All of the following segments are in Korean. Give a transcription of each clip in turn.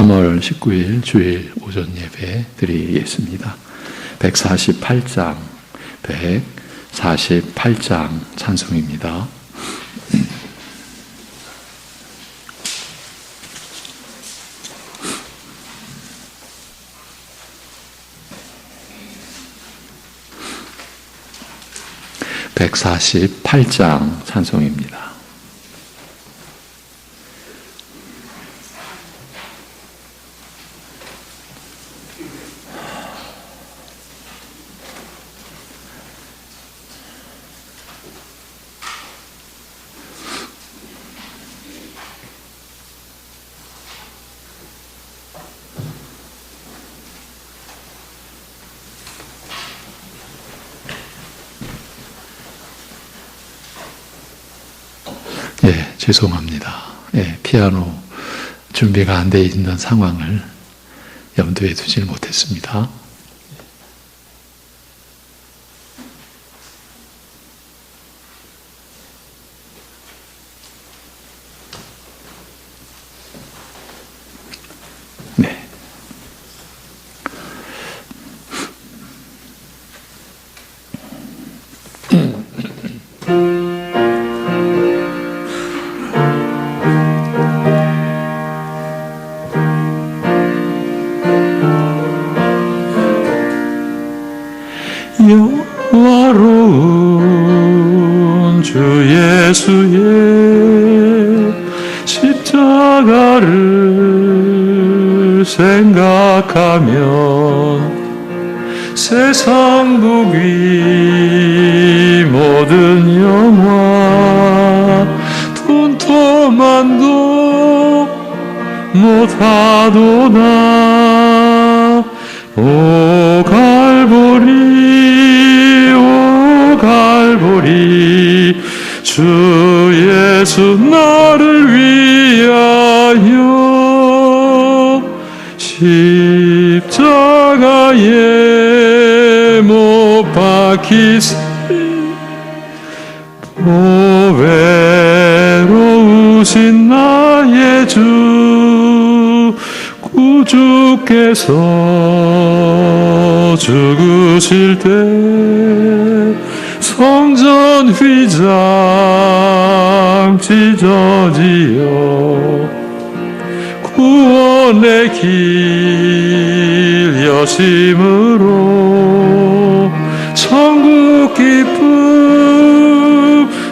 3월 19일 주일 오전 예배 드리겠습니다. 148장 찬송입니다. (148장) 찬송입니다. 죄송합니다. 피아노 준비가 안 되어 있는 상황을 염두에 두질 못했습니다. 영화로운 주 예수의 십자가를 생각하면 세상 부귀 모든 영화 돈토만도 못하도다. 오 갈보리 주 예수 나를 위하여 십자가에 못 박히시 외로우신 나의 주 구주께서 죽으실 때 성전 휘장 찢어지어 구원의 길 여심으로 천국 기쁨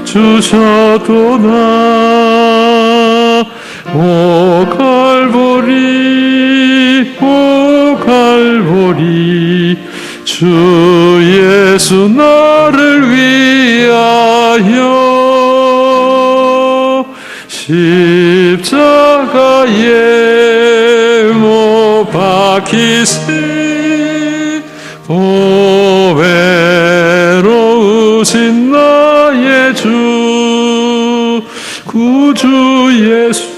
주셨도다. 오 갈보리 주 예수 나를 위하여 십자가에 못 박히시 외로우신 나의 주 구주 예수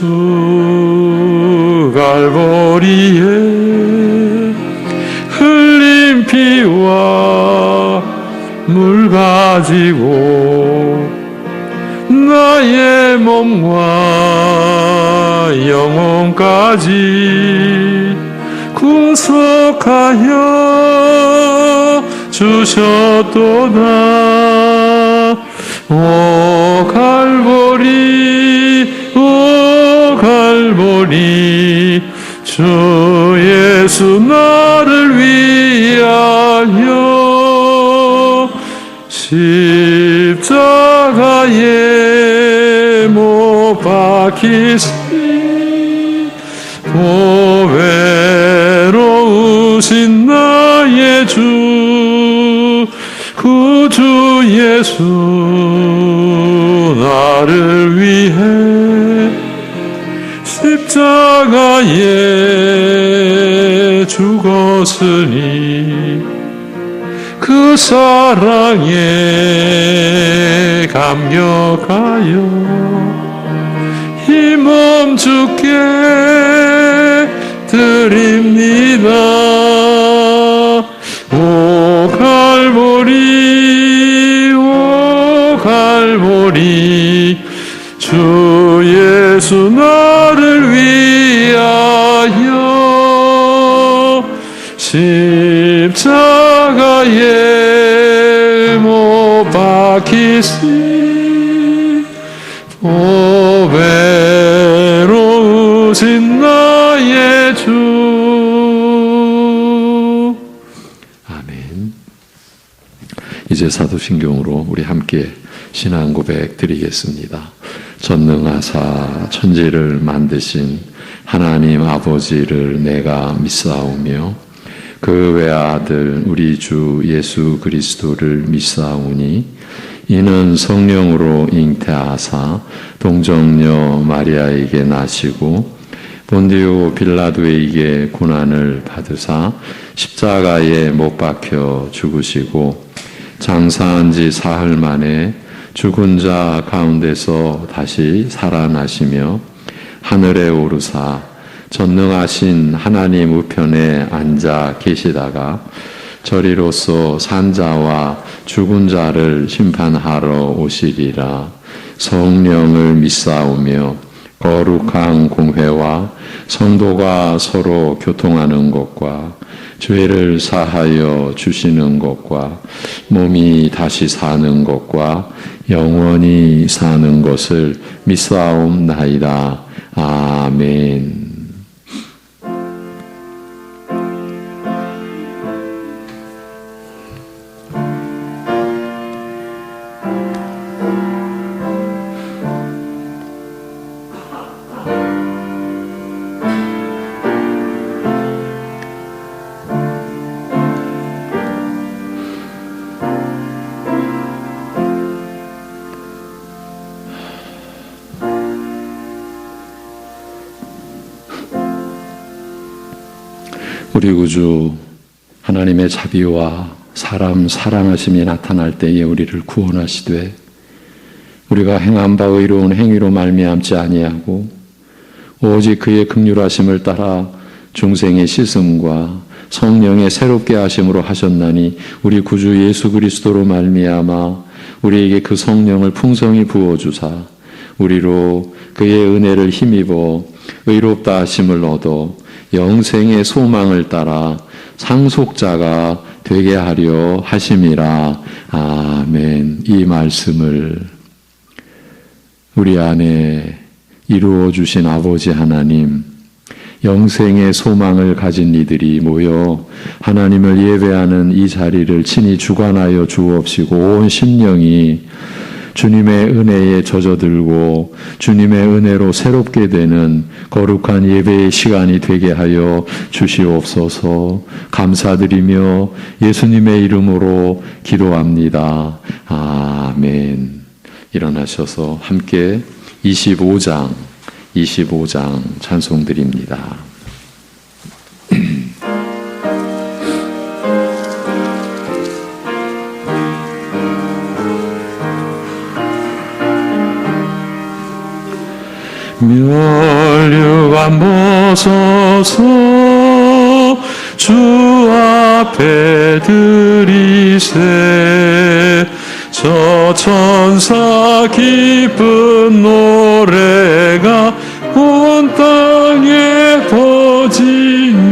갈보리에 흘린 피와 물 가지고 나의 몸과 영혼까지 구속하여 주셨도다. 오 갈보리 주 예수 나를 위하여 십자가에 못 박히시 외로우신 나의 주 구주 예수 나를 위해 십자가에 죽었으니 그 사랑에 감격하여 이 몸 주께 드립니다. 오 갈보리 주 예수 나를 위하여 십자가에 못 박히시 보배로우신 나의 주. 아멘. 이제 사도신경으로 우리 함께 신앙 고백 드리겠습니다. 전능하사 천지를 만드신 하나님 아버지를 내가 믿사오며 그 외아들 우리 주 예수 그리스도를 믿사오니 이는 성령으로 잉태하사 동정녀 마리아에게 나시고 본디오 빌라도에게 고난을 받으사 십자가에 못 박혀 죽으시고 장사한 지 사흘 만에 죽은 자 가운데서 다시 살아나시며 하늘에 오르사 전능하신 하나님 우편에 앉아 계시다가 저리로서 산자와 죽은 자를 심판하러 오시리라. 성령을 믿사오며 거룩한 공회와 성도가 서로 교통하는 것과 죄를 사하여 주시는 것과 몸이 다시 사는 것과 영원히 사는 것을 믿사옵나이다. 아멘. 우리 구주 하나님의 자비와 사람 사랑하심이 나타날 때에 우리를 구원하시되 우리가 행한 바 의로운 행위로 말미암지 아니하고 오직 그의 긍휼하심을 따라 중생의 씻음과 성령의 새롭게 하심으로 하셨나니 우리 구주 예수 그리스도로 말미암아 우리에게 그 성령을 풍성히 부어주사 우리로 그의 은혜를 힘입어 의롭다 하심을 얻어 영생의 소망을 따라 상속자가 되게 하려 하심이라. 아멘. 이 말씀을 우리 안에 이루어 주신 아버지 하나님, 영생의 소망을 가진 이들이 모여 하나님을 예배하는 이 자리를 친히 주관하여 주옵시고 온 심령이 주님의 은혜에 젖어들고 주님의 은혜로 새롭게 되는 거룩한 예배의 시간이 되게 하여 주시옵소서. 감사드리며 예수님의 이름으로 기도합니다. 아멘. 일어나셔서 함께 25장 찬송 드립니다. 멸류관 벗어서 주 앞에 드리세 저 천사 기쁜 노래가 온 땅에 퍼지네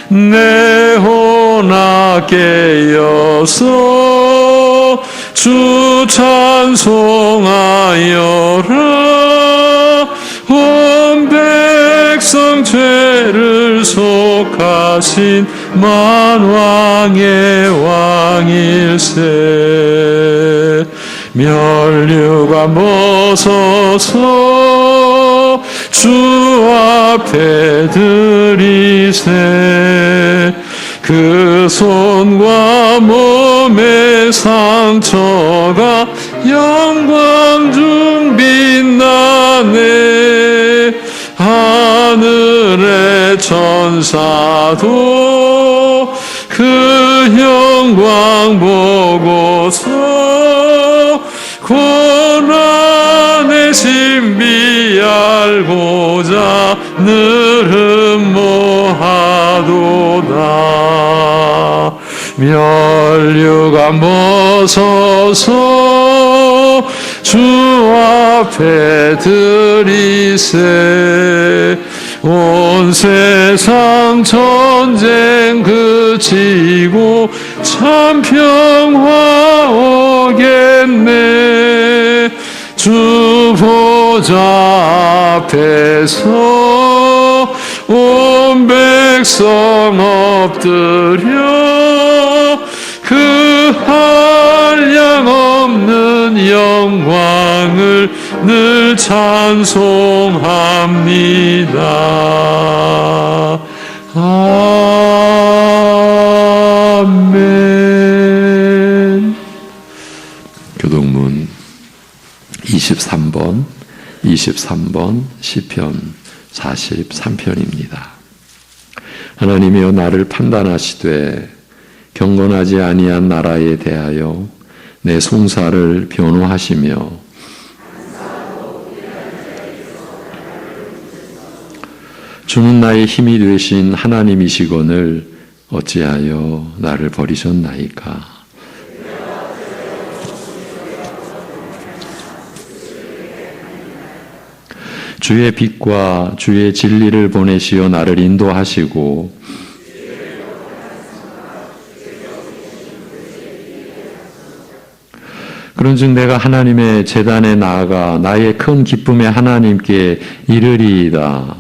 내 혼아 깨어서 주 찬송하여라 온 백성 죄를 속하신 만왕의 왕일세 멸류관 벗어서 주 앞에 드리세 그 손과 몸의 상처가 영광 중 빛나네 하늘의 천사도 그 영광 보고서 고난의 신비 알고자 늘 흠모하도다 멸류관 벗어서 주 앞에 드리세 온 세상 전쟁 그치고 참 평화 오겠네. 주 보좌 앞에서 온 백성 엎드려 그 한량없는 영광을 늘 찬송합니다. 아멘. 교동문 23번 시편 43편입니다. 하나님이여 나를 판단하시되 경건하지 아니한 나라에 대하여 내 송사를 변호하시며 주는 나의 힘이 되신 하나님이시거늘 어찌하여 나를 버리셨나이까. 주의 빛과 주의 진리를 보내시어 나를 인도하시고 그런즉 내가 하나님의 제단에 나아가 나의 큰 기쁨의 하나님께 이르리이다.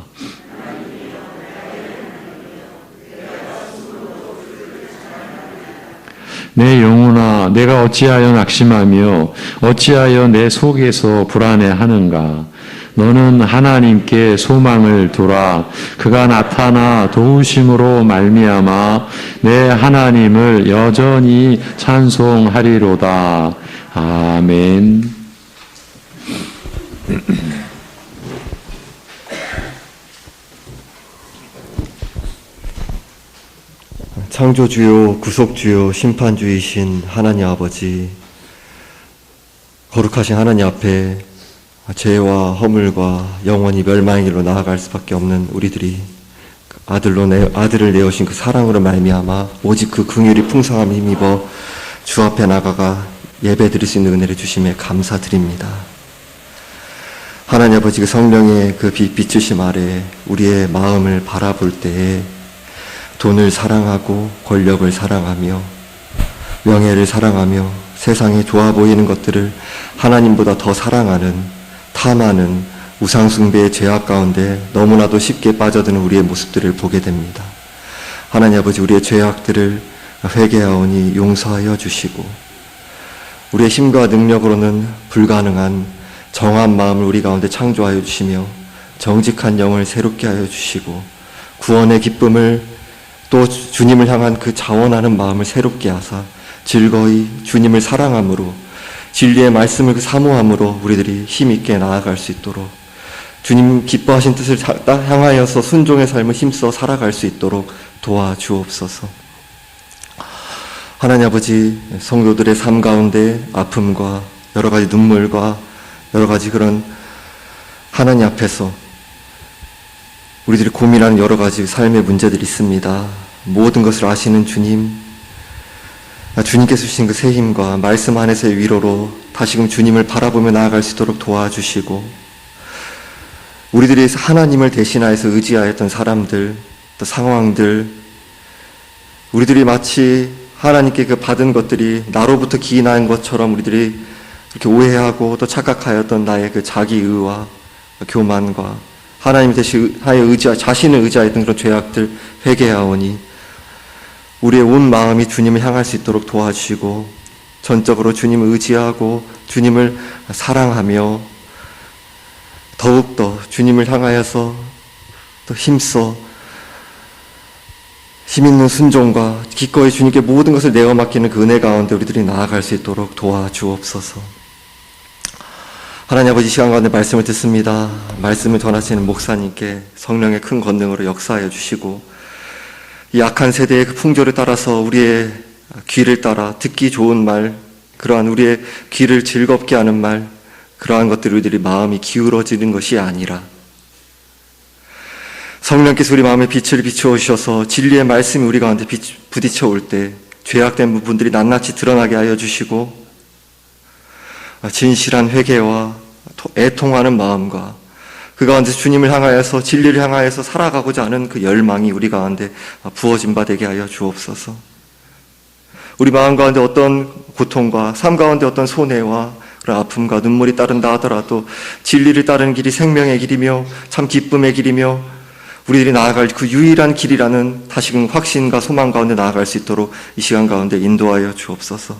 내 영혼아 내가 어찌하여 낙심하며 어찌하여 내 속에서 불안해하는가. 너는 하나님께 소망을 두라. 그가 나타나 도우심으로 말미암아 내 하나님을 여전히 찬송하리로다. 아멘. 창조주요 구속주요 심판주이신 하나님 아버지, 거룩하신 하나님 앞에 죄와 허물과 영원히 멸망의 길로 나아갈 수밖에 없는 우리들이 아들을 내어신 그 사랑으로 말미암아 오직 그 긍휼이 풍성함에 힘입어 주 앞에 나가가 예배드릴 수 있는 은혜를 주심에 감사드립니다. 하나님 아버지, 그 성령의 그 비추심 아래 우리의 마음을 바라볼 때에 돈을 사랑하고 권력을 사랑하며 명예를 사랑하며 세상에 좋아 보이는 것들을 하나님보다 더 사랑하는, 탐하는 우상숭배의 죄악 가운데 너무나도 쉽게 빠져드는 우리의 모습들을 보게 됩니다. 하나님 아버지, 우리의 죄악들을 회개하오니 용서하여 주시고 우리의 힘과 능력으로는 불가능한 정한 마음을 우리 가운데 창조하여 주시며 정직한 영을 새롭게 하여 주시고 구원의 기쁨을 또 주님을 향한 그 자원하는 마음을 새롭게 하사 즐거이 주님을 사랑함으로 진리의 말씀을 그 사모함으로 우리들이 힘있게 나아갈 수 있도록 주님 기뻐하신 뜻을 향하여서 순종의 삶을 힘써 살아갈 수 있도록 도와주옵소서. 하나님 아버지, 성도들의 삶 가운데 아픔과 여러 가지 눈물과 여러 가지 그런 하나님 앞에서 우리들이 고민하는 여러 가지 삶의 문제들이 있습니다. 모든 것을 아시는 주님, 주님께서 주신 그 새 힘과 말씀 안에서의 위로로 다시금 주님을 바라보며 나아갈 수 있도록 도와주시고 우리들이 하나님을 대신하여서 의지하였던 사람들, 또 상황들, 우리들이 마치 하나님께 그 받은 것들이 나로부터 기인한 것처럼 우리들이 이렇게 오해하고 또 착각하였던 나의 그 자기의와 교만과 하나님 대신하여 자신을 의지하였던 그런 죄악들 회개하오니 우리의 온 마음이 주님을 향할 수 있도록 도와주시고 전적으로 주님을 의지하고 주님을 사랑하며 더욱더 주님을 향하여서 또 힘써 힘있는 순종과 기꺼이 주님께 모든 것을 내어 맡기는 그 은혜 가운데 우리들이 나아갈 수 있도록 도와주옵소서. 하나님 아버지, 시간 가운데 말씀을 듣습니다. 말씀을 전하시는 목사님께 성령의 큰 권능으로 역사하여 주시고 이 악한 세대의 그 풍조를 따라서 우리의 귀를 따라 듣기 좋은 말, 그러한 우리의 귀를 즐겁게 하는 말, 그러한 것들 우리들이 마음이 기울어지는 것이 아니라 성령께서 우리 마음에 빛을 비추어 주셔서 진리의 말씀이 우리 가운데 부딪혀 올 때 죄악된 부분들이 낱낱이 드러나게 하여 주시고 진실한 회개와 애통하는 마음과 그 가운데 주님을 향하여서 진리를 향하여서 살아가고자 하는 그 열망이 우리 가운데 부어진 바 되게 하여 주옵소서. 우리 마음 가운데 어떤 고통과 삶 가운데 어떤 손해와 그런 아픔과 눈물이 따른다 하더라도 진리를 따르는 길이 생명의 길이며 참 기쁨의 길이며 우리들이 나아갈 그 유일한 길이라는 다시금 확신과 소망 가운데 나아갈 수 있도록 이 시간 가운데 인도하여 주옵소서.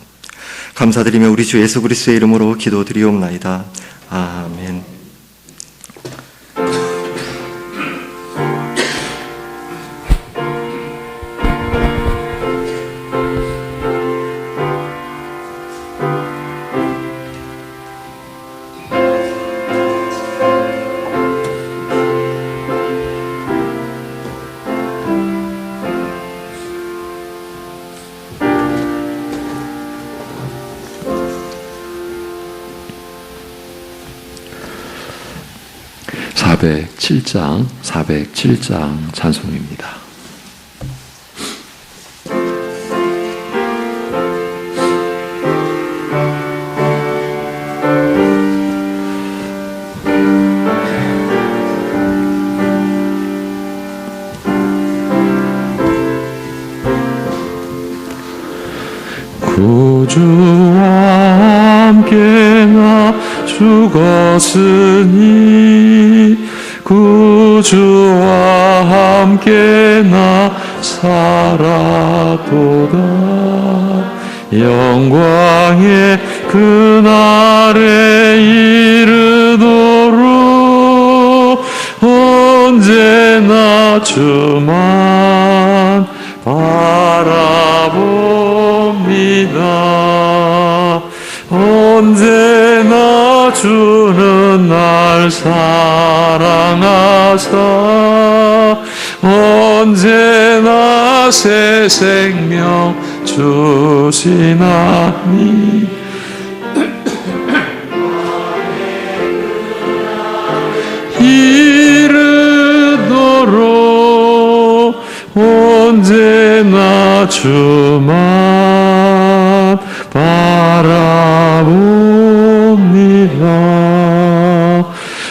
감사드리며 우리 주 예수 그리스도의 이름으로 기도드리옵나이다. 아멘. (407장) 찬송입니다. 구주와 함께 나 죽었으니 구주와 함께 나 살았도다. 영광의 그날에 이르도록 언제나 주만 바라봅니다. 언제나 주는 날 사랑하사 언제나 새 생명 주시나니 이르도록 언제나 주만 바라봅니다.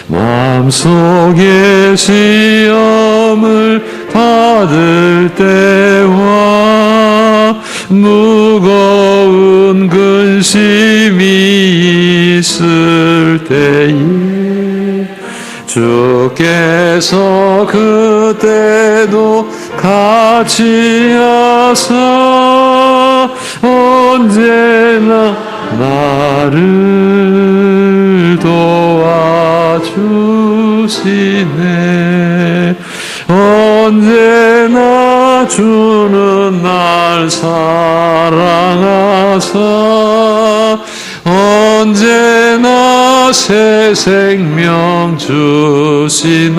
마음속에 시험을 받을 때와 무거운 근심이 있을 때에 주께서 그때도 같이 하사 언제나 나를 도와주시네. 언제나 주는 날 사랑하사 언제나 새 생명 주시나니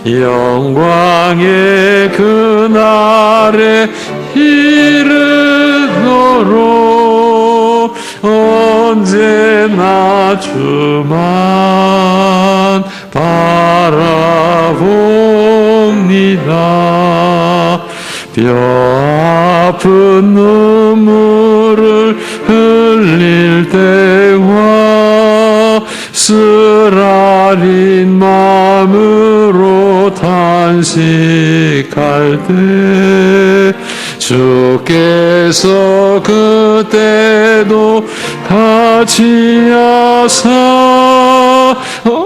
영광의 그날에 이르도록 언제나 주만 바라봅니다. 뼈 아픈 눈물을 흘릴 때와 쓰라린 마음으로 탄식할 때 주께서 그때도 같이 하사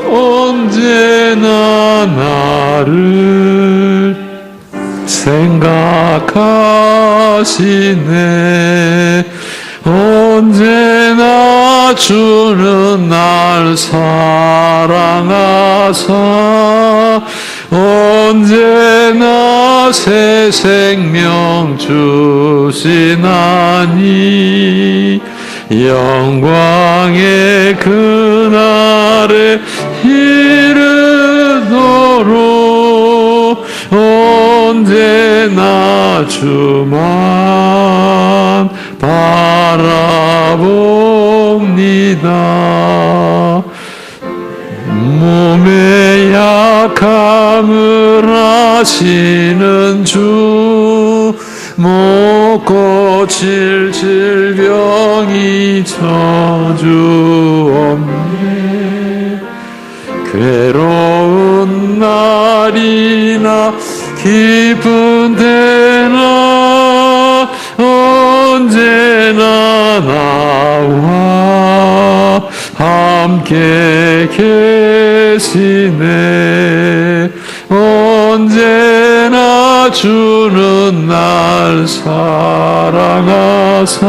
언제나 나를 생각하시네. 언제나 주는 날 사랑하사 언제나 새 생명 주시나니 영광의 그날에 이르도록 언제나 주만 바라봅니다. 몸의 약함을 아시는 주 못 고칠 질병이 저주 없네. 괴로운 날이나 기쁜 때나 언제나 나와 함께 계시네. 언제나 주는 날 사랑하사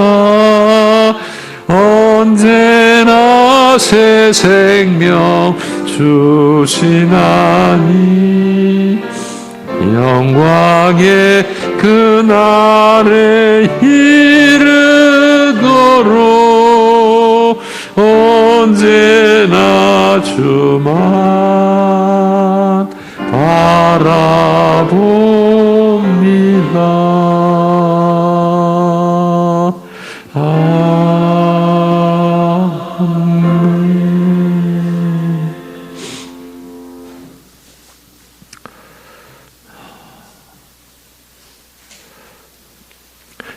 언제나 새 생명 주시나니 영광의 그날에 이르도록 언제나 주만 바라봅니다. 아멘.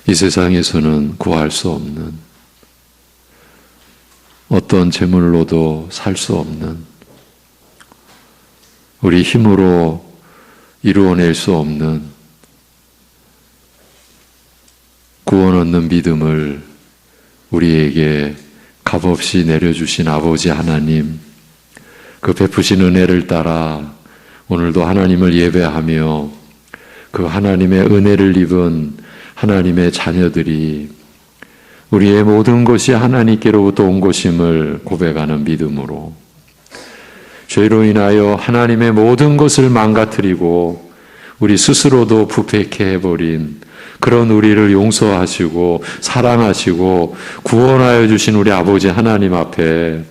이 세상에서는 구할 수 없는, 어떤 재물로도 살 수 없는, 우리 힘으로 이루어낼 수 없는 구원 얻는 믿음을 우리에게 값없이 내려주신 아버지 하나님, 그 베푸신 은혜를 따라 오늘도 하나님을 예배하며 그 하나님의 은혜를 입은 하나님의 자녀들이 우리의 모든 것이 하나님께로부터 온 것임을 고백하는 믿음으로 죄로 인하여 하나님의 모든 것을 망가뜨리고 우리 스스로도 부패케 해버린 그런 우리를 용서하시고 사랑하시고 구원하여 주신 우리 아버지 하나님 앞에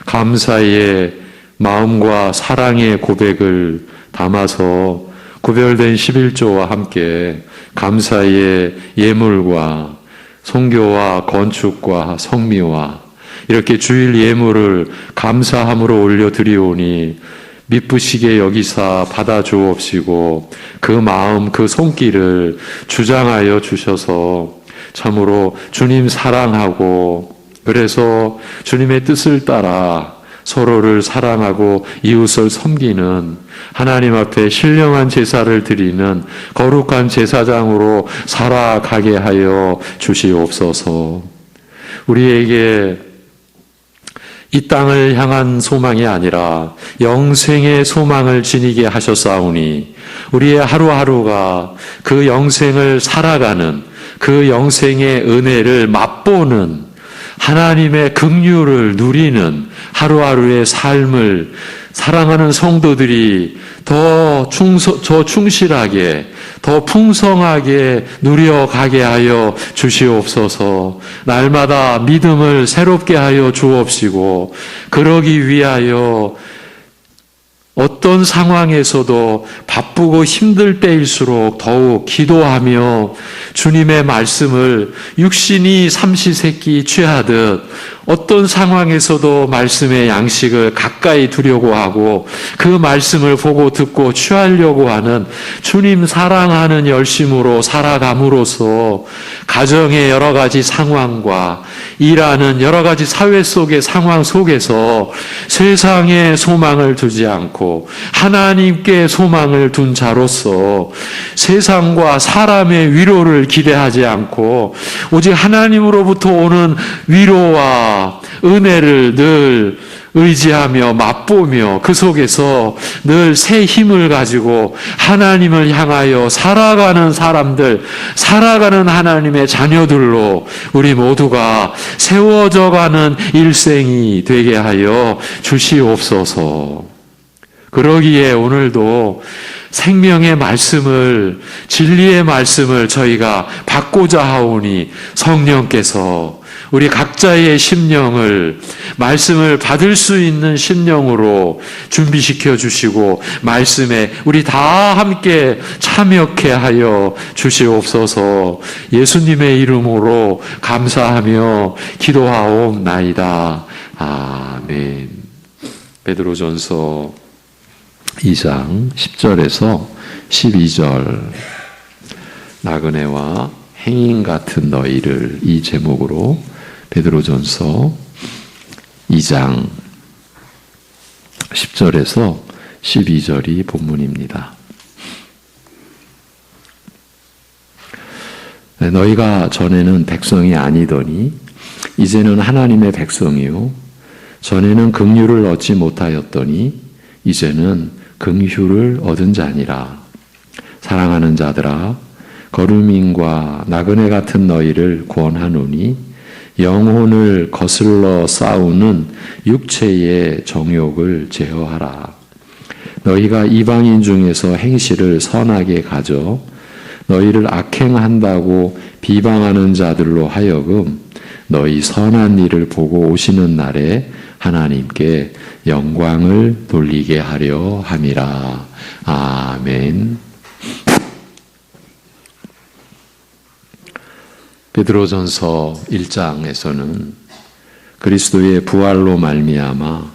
감사의 마음과 사랑의 고백을 담아서 구별된 11조와 함께 감사의 예물과 선교와 건축과 성미와 이렇게 주일 예물을 감사함으로 올려드리오니 미쁘시게 여기사 받아주옵시고 그 마음 그 손길을 주장하여 주셔서 참으로 주님 사랑하고 그래서 주님의 뜻을 따라 서로를 사랑하고 이웃을 섬기는 하나님 앞에 신령한 제사를 드리는 거룩한 제사장으로 살아가게 하여 주시옵소서. 우리에게 이 땅을 향한 소망이 아니라 영생의 소망을 지니게 하셨사오니 우리의 하루하루가 그 영생을 살아가는 그 영생의 은혜를 맛보는 하나님의 긍휼을 누리는 하루하루의 삶을 사랑하는 성도들이 더 충실하게 더 풍성하게 누려가게 하여 주시옵소서. 날마다 믿음을 새롭게 하여 주옵시고 그러기 위하여 어떤 상황에서도 바쁘고 힘들 때일수록 더욱 기도하며 주님의 말씀을 육신이 삼시세끼 취하듯 어떤 상황에서도 말씀의 양식을 가까이 두려고 하고 그 말씀을 보고 듣고 취하려고 하는 주님 사랑하는 열심으로 살아감으로써 가정의 여러 가지 상황과 일하는 여러 가지 사회 속의 상황 속에서 세상에 소망을 두지 않고 하나님께 소망을 둔 자로서 세상과 사람의 위로를 기대하지 않고 오직 하나님으로부터 오는 위로와 은혜를 늘 의지하며 맛보며 그 속에서 늘 새 힘을 가지고 하나님을 향하여 살아가는 사람들, 살아가는 하나님의 자녀들로 우리 모두가 세워져 가는 일생이 되게 하여 주시옵소서. 그러기에 오늘도 생명의 말씀을, 진리의 말씀을 저희가 받고자 하오니 성령께서 우리 각자의 심령을 말씀을 받을 수 있는 심령으로 준비시켜 주시고 말씀에 우리 다 함께 참여케 하여 주시옵소서. 예수님의 이름으로 감사하며 기도하옵나이다. 아멘. 베드로전서 2장 10절에서 12절 나그네와 행인 같은 너희를 이 제목으로 베드로전서 2장 10절에서 12절이 본문입니다. 너희가 전에는 백성이 아니더니 이제는 하나님의 백성이요 전에는 긍휼을 얻지 못하였더니 이제는 긍휼을 얻은 자니라. 사랑하는 자들아 거루민과 나그네 같은 너희를 권하노니 영혼을 거슬러 싸우는 육체의 정욕을 제어하라. 너희가 이방인 중에서 행실을 선하게 가져 너희를 악행한다고 비방하는 자들로 하여금 너희 선한 일을 보고 오시는 날에 하나님께 영광을 돌리게 하려 함이라. 아멘. 베드로전서 1장에서는 그리스도의 부활로 말미암아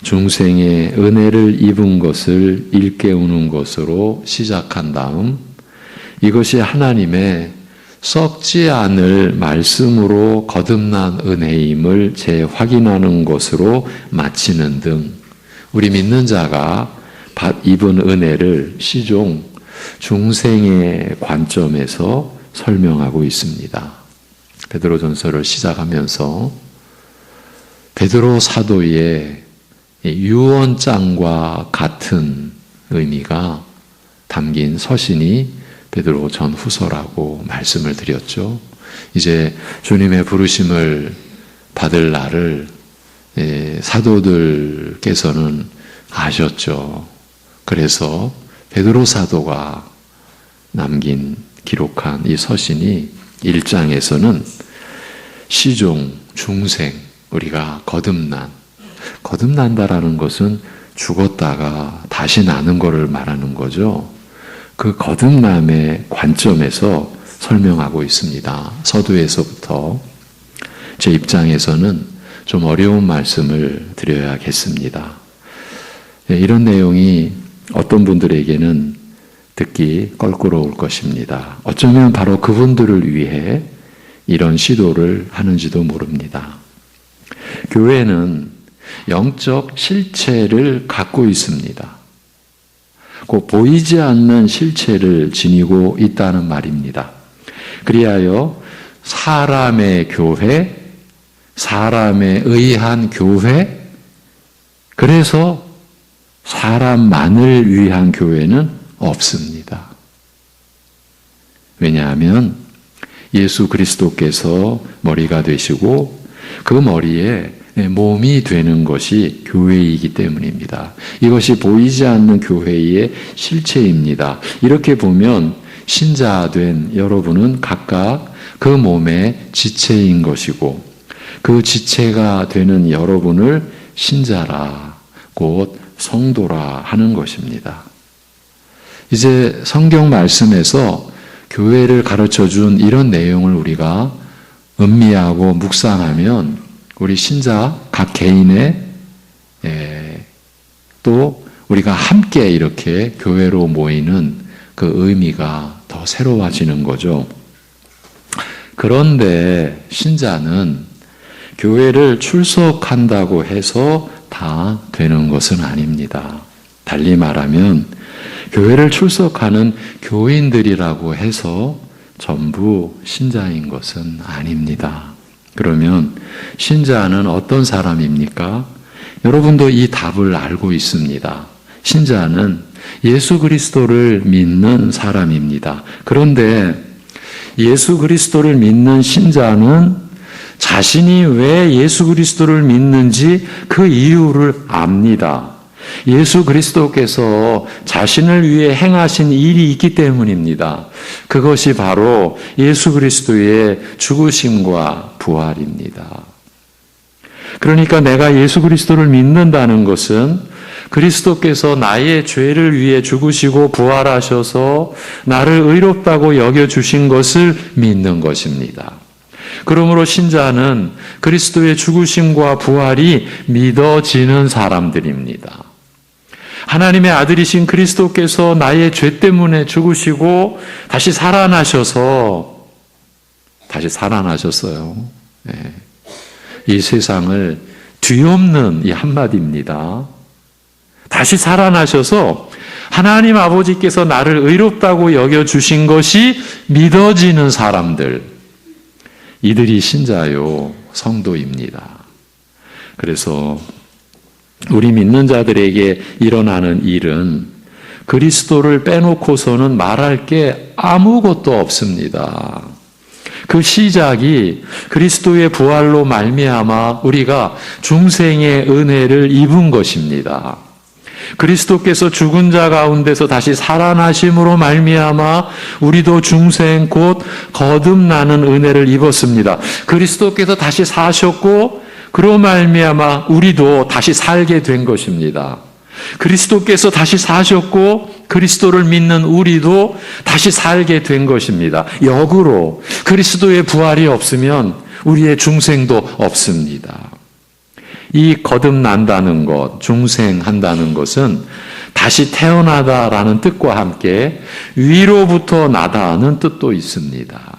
중생의 은혜를 입은 것을 일깨우는 것으로 시작한 다음 이것이 하나님의 썩지 않을 말씀으로 거듭난 은혜임을 재확인하는 것으로 마치는 등 우리 믿는 자가 입은 은혜를 시종 중생의 관점에서 설명하고 있습니다. 베드로전서를 시작하면서 베드로 사도의 유언장과 같은 의미가 담긴 서신이 베드로 전후서라고 말씀을 드렸죠. 이제 주님의 부르심을 받을 날을 사도들께서는 아셨죠. 그래서 베드로 사도가 기록한 이 서신이 1장에서는 시종, 중생, 우리가 거듭난다라는 것은 죽었다가 다시 나는 것을 말하는 거죠. 그 거듭남의 관점에서 설명하고 있습니다. 서두에서부터 제 입장에서는 좀 어려운 말씀을 드려야겠습니다. 이런 내용이 어떤 분들에게는 듣기 껄끄러울 것입니다. 어쩌면 바로 그분들을 위해 이런 시도를 하는지도 모릅니다. 교회는 영적 실체를 갖고 있습니다. 곧 보이지 않는 실체를 지니고 있다는 말입니다. 그리하여 사람의 교회, 사람에 의한 교회, 그래서 사람만을 위한 교회는 없습니다. 왜냐하면 예수 그리스도께서 머리가 되시고 그 머리에 몸이 되는 것이 교회이기 때문입니다. 이것이 보이지 않는 교회의 실체입니다. 이렇게 보면 신자된 여러분은 각각 그 몸의 지체인 것이고 그 지체가 되는 여러분을 신자라, 곧 성도라 하는 것입니다. 이제 성경 말씀에서 교회를 가르쳐준 이런 내용을 우리가 음미하고 묵상하면 우리 신자 각 개인의 또 우리가 함께 이렇게 교회로 모이는 그 의미가 더 새로워지는 거죠. 그런데 신자는 교회를 출석한다고 해서 다 되는 것은 아닙니다. 달리 말하면 교회를 출석하는 교인들이라고 해서 전부 신자인 것은 아닙니다. 그러면 신자는 어떤 사람입니까? 여러분도 이 답을 알고 있습니다. 신자는 예수 그리스도를 믿는 사람입니다. 그런데 예수 그리스도를 믿는 신자는 자신이 왜 예수 그리스도를 믿는지 그 이유를 압니다. 예수 그리스도께서 자신을 위해 행하신 일이 있기 때문입니다. 그것이 바로 예수 그리스도의 죽으심과 부활입니다. 그러니까 내가 예수 그리스도를 믿는다는 것은 그리스도께서 나의 죄를 위해 죽으시고 부활하셔서 나를 의롭다고 여겨주신 것을 믿는 것입니다. 그러므로 신자는 그리스도의 죽으심과 부활이 믿어지는 사람들입니다. 하나님의 아들이신 그리스도께서 나의 죄 때문에 죽으시고 다시 살아나셨어요. 이 세상을 뒤엎는 이 한마디입니다. 다시 살아나셔서 하나님 아버지께서 나를 의롭다고 여겨주신 것이 믿어지는 사람들, 이들이 신자요 성도입니다. 그래서 우리 믿는 자들에게 일어나는 일은 그리스도를 빼놓고서는 말할 게 아무것도 없습니다. 그 시작이 그리스도의 부활로 말미암아 우리가 중생의 은혜를 입은 것입니다. 그리스도께서 죽은 자 가운데서 다시 살아나심으로 말미암아 우리도 중생 곧 거듭나는 은혜를 입었습니다. 그리스도께서 다시 사셨고 그로 말미암아 우리도 다시 살게 된 것입니다. 그리스도께서 다시 사셨고 그리스도를 믿는 우리도 다시 살게 된 것입니다. 역으로 그리스도의 부활이 없으면 우리의 중생도 없습니다. 이 거듭난다는 것, 중생한다는 것은 다시 태어나다라는 뜻과 함께 위로부터 나다는 뜻도 있습니다.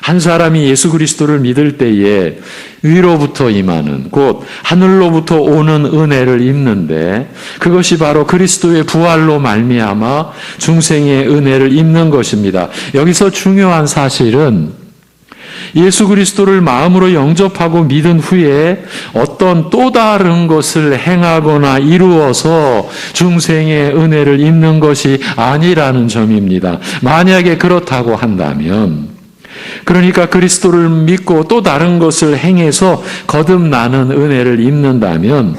한 사람이 예수 그리스도를 믿을 때에 위로부터 임하는, 곧 하늘로부터 오는 은혜를 입는데 그것이 바로 그리스도의 부활로 말미암아 중생의 은혜를 입는 것입니다. 여기서 중요한 사실은 예수 그리스도를 마음으로 영접하고 믿은 후에 어떤 또 다른 것을 행하거나 이루어서 중생의 은혜를 입는 것이 아니라는 점입니다. 만약에 그렇다고 한다면, 그러니까 그리스도를 믿고 또 다른 것을 행해서 거듭나는 은혜를 입는다면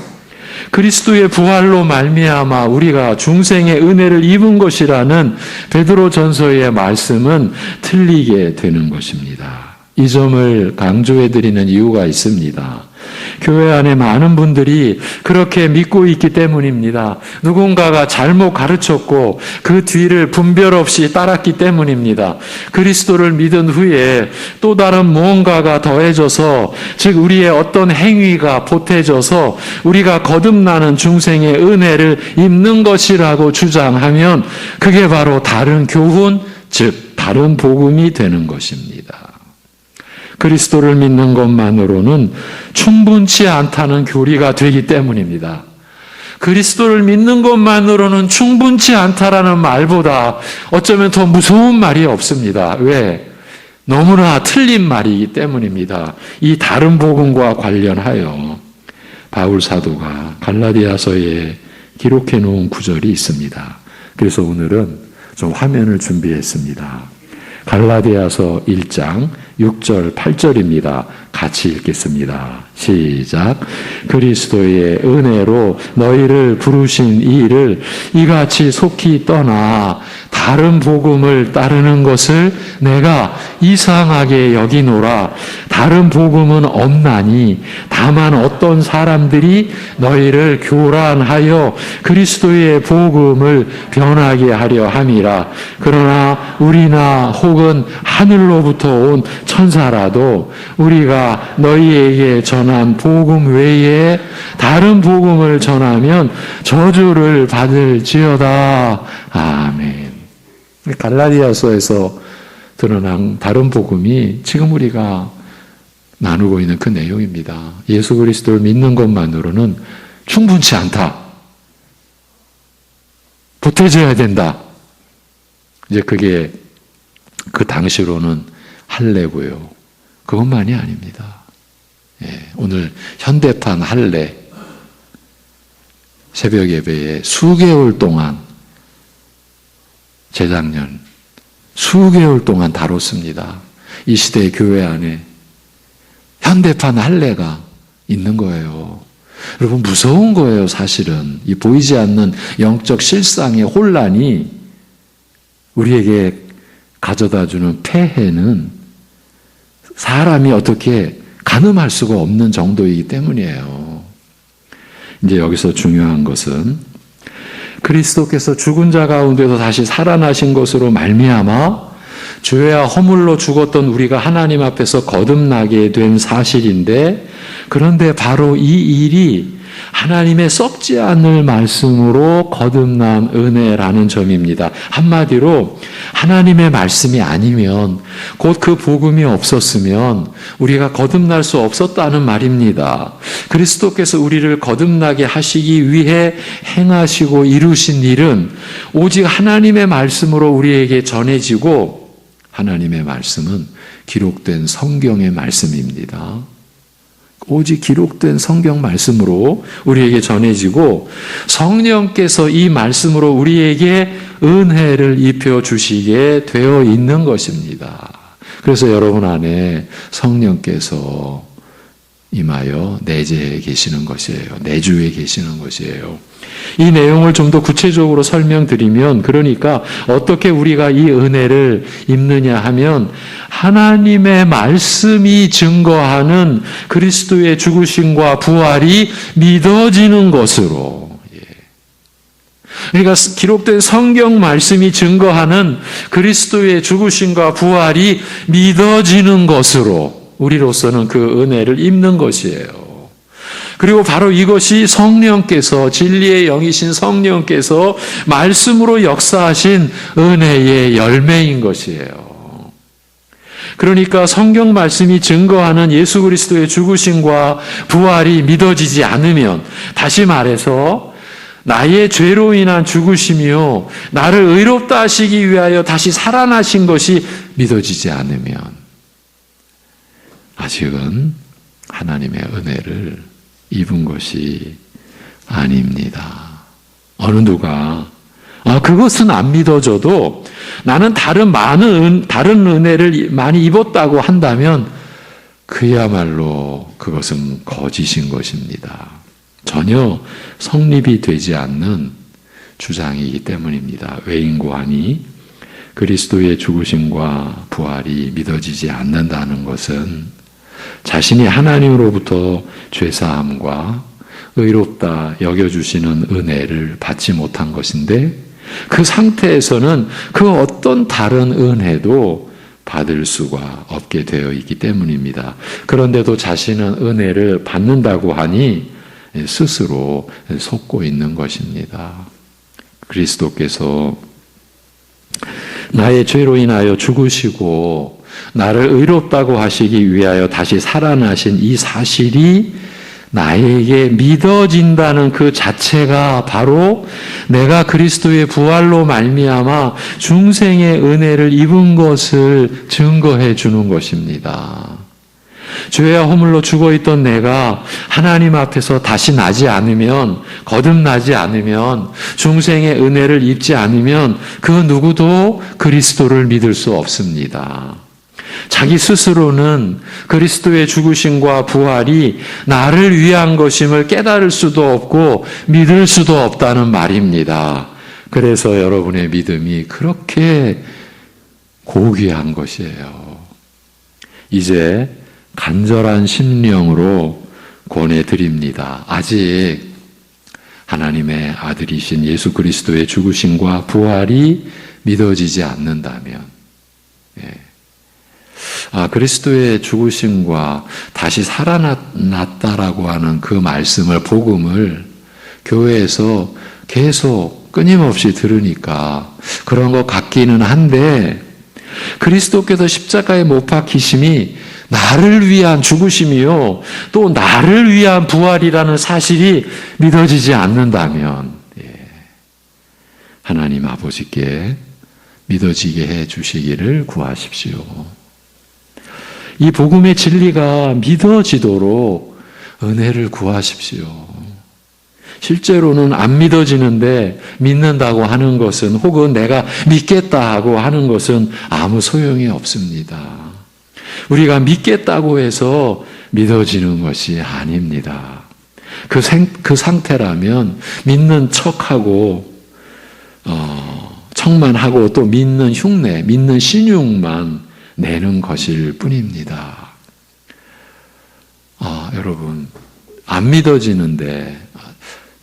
그리스도의 부활로 말미암아 우리가 중생의 은혜를 입은 것이라는 베드로전서의 말씀은 틀리게 되는 것입니다. 이 점을 강조해드리는 이유가 있습니다. 교회 안에 많은 분들이 그렇게 믿고 있기 때문입니다. 누군가가 잘못 가르쳤고 그 뒤를 분별 없이 따랐기 때문입니다. 그리스도를 믿은 후에 또 다른 무언가가 더해져서, 즉 우리의 어떤 행위가 보태져서 우리가 거듭나는 중생의 은혜를 입는 것이라고 주장하면 그게 바로 다른 교훈, 즉 다른 복음이 되는 것입니다. 그리스도를 믿는 것만으로는 충분치 않다는 교리가 되기 때문입니다. 그리스도를 믿는 것만으로는 충분치 않다라는 말보다 어쩌면 더 무서운 말이 없습니다. 왜? 너무나 틀린 말이기 때문입니다. 이 다른 복음과 관련하여 바울 사도가 갈라디아서에 기록해 놓은 구절이 있습니다. 그래서 오늘은 좀 화면을 준비했습니다. 갈라디아서 1장 6절 8절입니다. 같이 읽겠습니다. 시작. 그리스도의 은혜로 너희를 부르신 이를 이같이 속히 떠나 다른 복음을 따르는 것을 내가 이상하게 여기노라. 다른 복음은 없나니 다만 어떤 사람들이 너희를 교란하여 그리스도의 복음을 변하게 하려 함이라. 그러나 우리나 혹은 하늘로부터 온 천사라도 우리가 너희에게 전한 복음 외에 다른 복음을 전하면 저주를 받을지어다. 아멘. 갈라디아서에서 드러난 다른 복음이 지금 우리가 나누고 있는 그 내용입니다. 예수 그리스도를 믿는 것만으로는 충분치 않다. 보태져야 된다. 이제 그게 그 당시로는 할례고요. 그것만이 아닙니다. 오늘 현대판 할례 새벽 예배에 수개월 동안, 재작년 수개월 동안 다뤘습니다. 이 시대의 교회 안에 현대판 할례가 있는 거예요. 여러분, 무서운 거예요. 사실은 이 보이지 않는 영적 실상의 혼란이 우리에게 가져다주는 폐해는 사람이 어떻게 가늠할 수가 없는 정도이기 때문이에요. 이제 여기서 중요한 것은 그리스도께서 죽은 자 가운데서 다시 살아나신 것으로 말미암아 죄와 허물로 죽었던 우리가 하나님 앞에서 거듭나게 된 사실인데, 그런데 바로 이 일이 하나님의 썩지 않을 말씀으로 거듭난 은혜라는 점입니다. 한마디로 하나님의 말씀이 아니면, 곧 그 복음이 없었으면 우리가 거듭날 수 없었다는 말입니다. 그리스도께서 우리를 거듭나게 하시기 위해 행하시고 이루신 일은 오직 하나님의 말씀으로 우리에게 전해지고, 하나님의 말씀은 기록된 성경의 말씀입니다. 오직 기록된 성경 말씀으로 우리에게 전해지고, 성령께서 이 말씀으로 우리에게 은혜를 입혀 주시게 되어 있는 것입니다. 그래서 여러분 안에 성령께서 임하여 내재해 계시는 것이에요. 내주에 계시는 것이에요. 이 내용을 좀 더 구체적으로 설명드리면, 그러니까 어떻게 우리가 이 은혜를 입느냐 하면, 하나님의 말씀이 증거하는 그리스도의 죽으심과 부활이 믿어지는 것으로, 그러니까 기록된 성경 말씀이 증거하는 그리스도의 죽으심과 부활이 믿어지는 것으로 우리로서는 그 은혜를 입는 것이에요. 그리고 바로 이것이 성령께서, 진리의 영이신 성령께서 말씀으로 역사하신 은혜의 열매인 것이에요. 그러니까 성경 말씀이 증거하는 예수 그리스도의 죽으심과 부활이 믿어지지 않으면, 다시 말해서 나의 죄로 인한 죽으심이요 나를 의롭다 하시기 위하여 다시 살아나신 것이 믿어지지 않으면 아직은 하나님의 은혜를 입은 것이 아닙니다. 어느 누가 그것은 안 믿어져도 나는 다른 은혜를 많이 입었다고 한다면 그야말로 그것은 거짓인 것입니다. 전혀 성립이 되지 않는 주장이기 때문입니다. 외인고안이 그리스도의 죽으심과 부활이 믿어지지 않는다는 것은 자신이 하나님으로부터 죄사함과 의롭다 여겨주시는 은혜를 받지 못한 것인데, 그 상태에서는 그 어떤 다른 은혜도 받을 수가 없게 되어 있기 때문입니다. 그런데도 자신은 은혜를 받는다고 하니 스스로 속고 있는 것입니다. 그리스도께서 나의 죄로 인하여 죽으시고 나를 의롭다고 하시기 위하여 다시 살아나신 이 사실이 나에게 믿어진다는 그 자체가 바로 내가 그리스도의 부활로 말미암아 중생의 은혜를 입은 것을 증거해 주는 것입니다. 죄와 허물로 죽어있던 내가 하나님 앞에서 다시 나지 않으면, 거듭나지 않으면, 중생의 은혜를 입지 않으면 그 누구도 그리스도를 믿을 수 없습니다. 자기 스스로는 그리스도의 죽으심과 부활이 나를 위한 것임을 깨달을 수도 없고 믿을 수도 없다는 말입니다. 그래서 여러분의 믿음이 그렇게 고귀한 것이에요. 이제 간절한 심령으로 권해드립니다. 아직 하나님의 아들이신 예수 그리스도의 죽으심과 부활이 믿어지지 않는다면, 그리스도의 죽으심과 다시 살아났다라고 하는 그 말씀을, 복음을 교회에서 계속 끊임없이 들으니까 그런 것 같기는 한데, 그리스도께서 십자가에 못 박히심이 나를 위한 죽으심이요 또 나를 위한 부활이라는 사실이 믿어지지 않는다면 하나님 아버지께 믿어지게 해 주시기를 구하십시오. 이 복음의 진리가 믿어지도록 은혜를 구하십시오. 실제로는 안 믿어지는데 믿는다고 하는 것은, 혹은 내가 믿겠다 하고 하는 것은 아무 소용이 없습니다. 우리가 믿겠다고 해서 믿어지는 것이 아닙니다. 그 상태라면 믿는 척하고 척만 하고 또 믿는 흉내, 믿는 신용만 내는 것일 뿐입니다. 여러분, 안 믿어지는데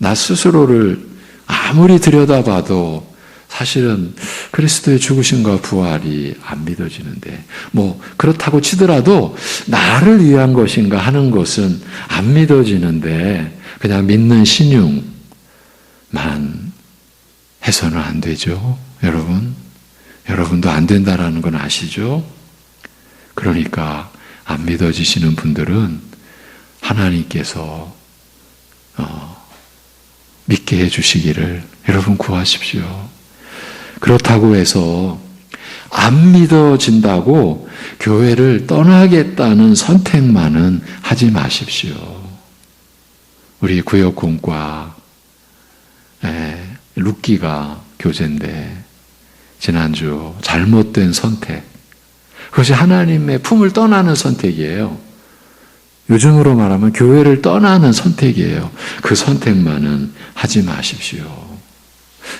나 스스로를 아무리 들여다봐도 사실은 그리스도의 죽으심과 부활이 안 믿어지는데, 그렇다고 치더라도 나를 위한 것인가 하는 것은 안 믿어지는데 그냥 믿는 신용만 해서는 안 되죠. 여러분, 여러분도 안 된다라는 건 아시죠? 그러니까 안 믿어지시는 분들은 하나님께서 믿게 해주시기를 여러분 구하십시오. 그렇다고 해서 안 믿어진다고 교회를 떠나겠다는 선택만은 하지 마십시오. 우리 구역공과 룻기가 교제인데 지난주 잘못된 선택, 그것이 하나님의 품을 떠나는 선택이에요. 요즘으로 말하면 교회를 떠나는 선택이에요. 그 선택만은 하지 마십시오.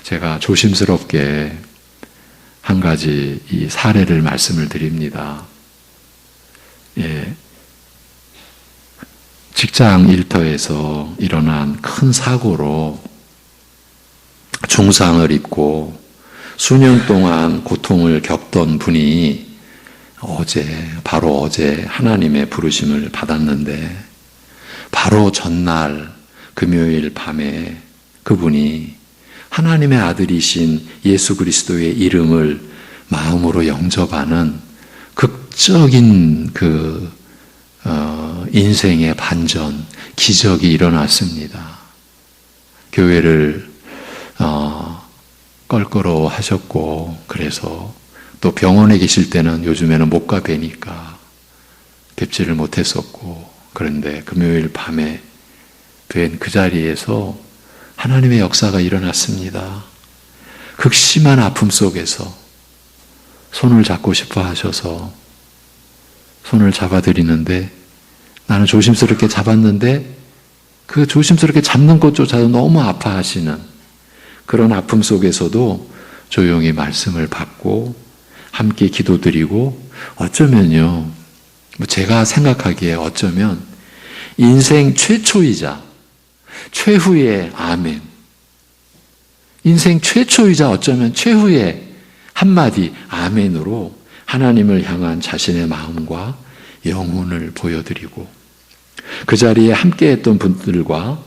제가 조심스럽게 한 가지 이 사례를 말씀을 드립니다. 직장 일터에서 일어난 큰 사고로 중상을 입고 수년 동안 고통을 겪던 분이 바로 어제 하나님의 부르심을 받았는데 바로 전날 금요일 밤에 그분이 하나님의 아들이신 예수 그리스도의 이름을 마음으로 영접하는 극적인 인생의 반전, 기적이 일어났습니다. 교회를 껄끄러워하셨고 그래서 또 병원에 계실 때는 요즘에는 못 가 뵈니까 뵙지를 못했었고 그런데 금요일 밤에 뵌 그 자리에서 하나님의 역사가 일어났습니다. 극심한 아픔 속에서 손을 잡고 싶어 하셔서 손을 잡아드리는데 나는 조심스럽게 잡았는데 그 조심스럽게 잡는 것조차도 너무 아파하시는 그런 아픔 속에서도 조용히 말씀을 받고 함께 기도드리고 어쩌면요, 제가 생각하기에 어쩌면 인생 최초이자 최후의 아멘, 인생 최초이자 어쩌면 최후의 한마디 아멘으로 하나님을 향한 자신의 마음과 영혼을 보여드리고 그 자리에 함께했던 분들과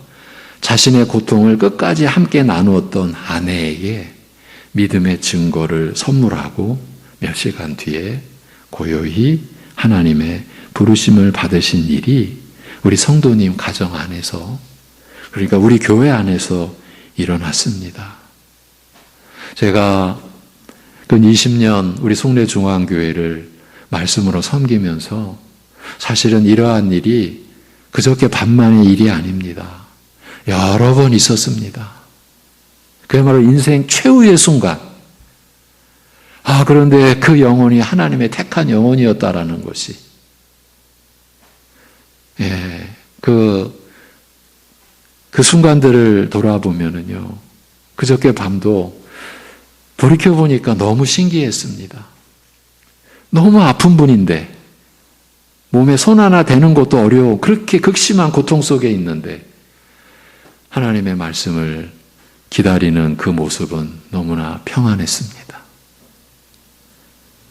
자신의 고통을 끝까지 함께 나누었던 아내에게 믿음의 증거를 선물하고 몇 시간 뒤에 고요히 하나님의 부르심을 받으신 일이 우리 성도님 가정 안에서, 그러니까 우리 교회 안에서 일어났습니다. 제가 근 20년 우리 송내중앙교회를 말씀으로 섬기면서 사실은 이러한 일이 그저께 반만의 일이 아닙니다. 여러 번 있었습니다. 그야말로 인생 최후의 순간. 그런데 그 영혼이 하나님의 택한 영혼이었다라는 것이, 그 순간들을 돌아보면은요, 그저께 밤도 돌이켜보니까 너무 신기했습니다. 너무 아픈 분인데, 몸에 손 하나 대는 것도 어려워, 그렇게 극심한 고통 속에 있는데, 하나님의 말씀을 기다리는 그 모습은 너무나 평안했습니다.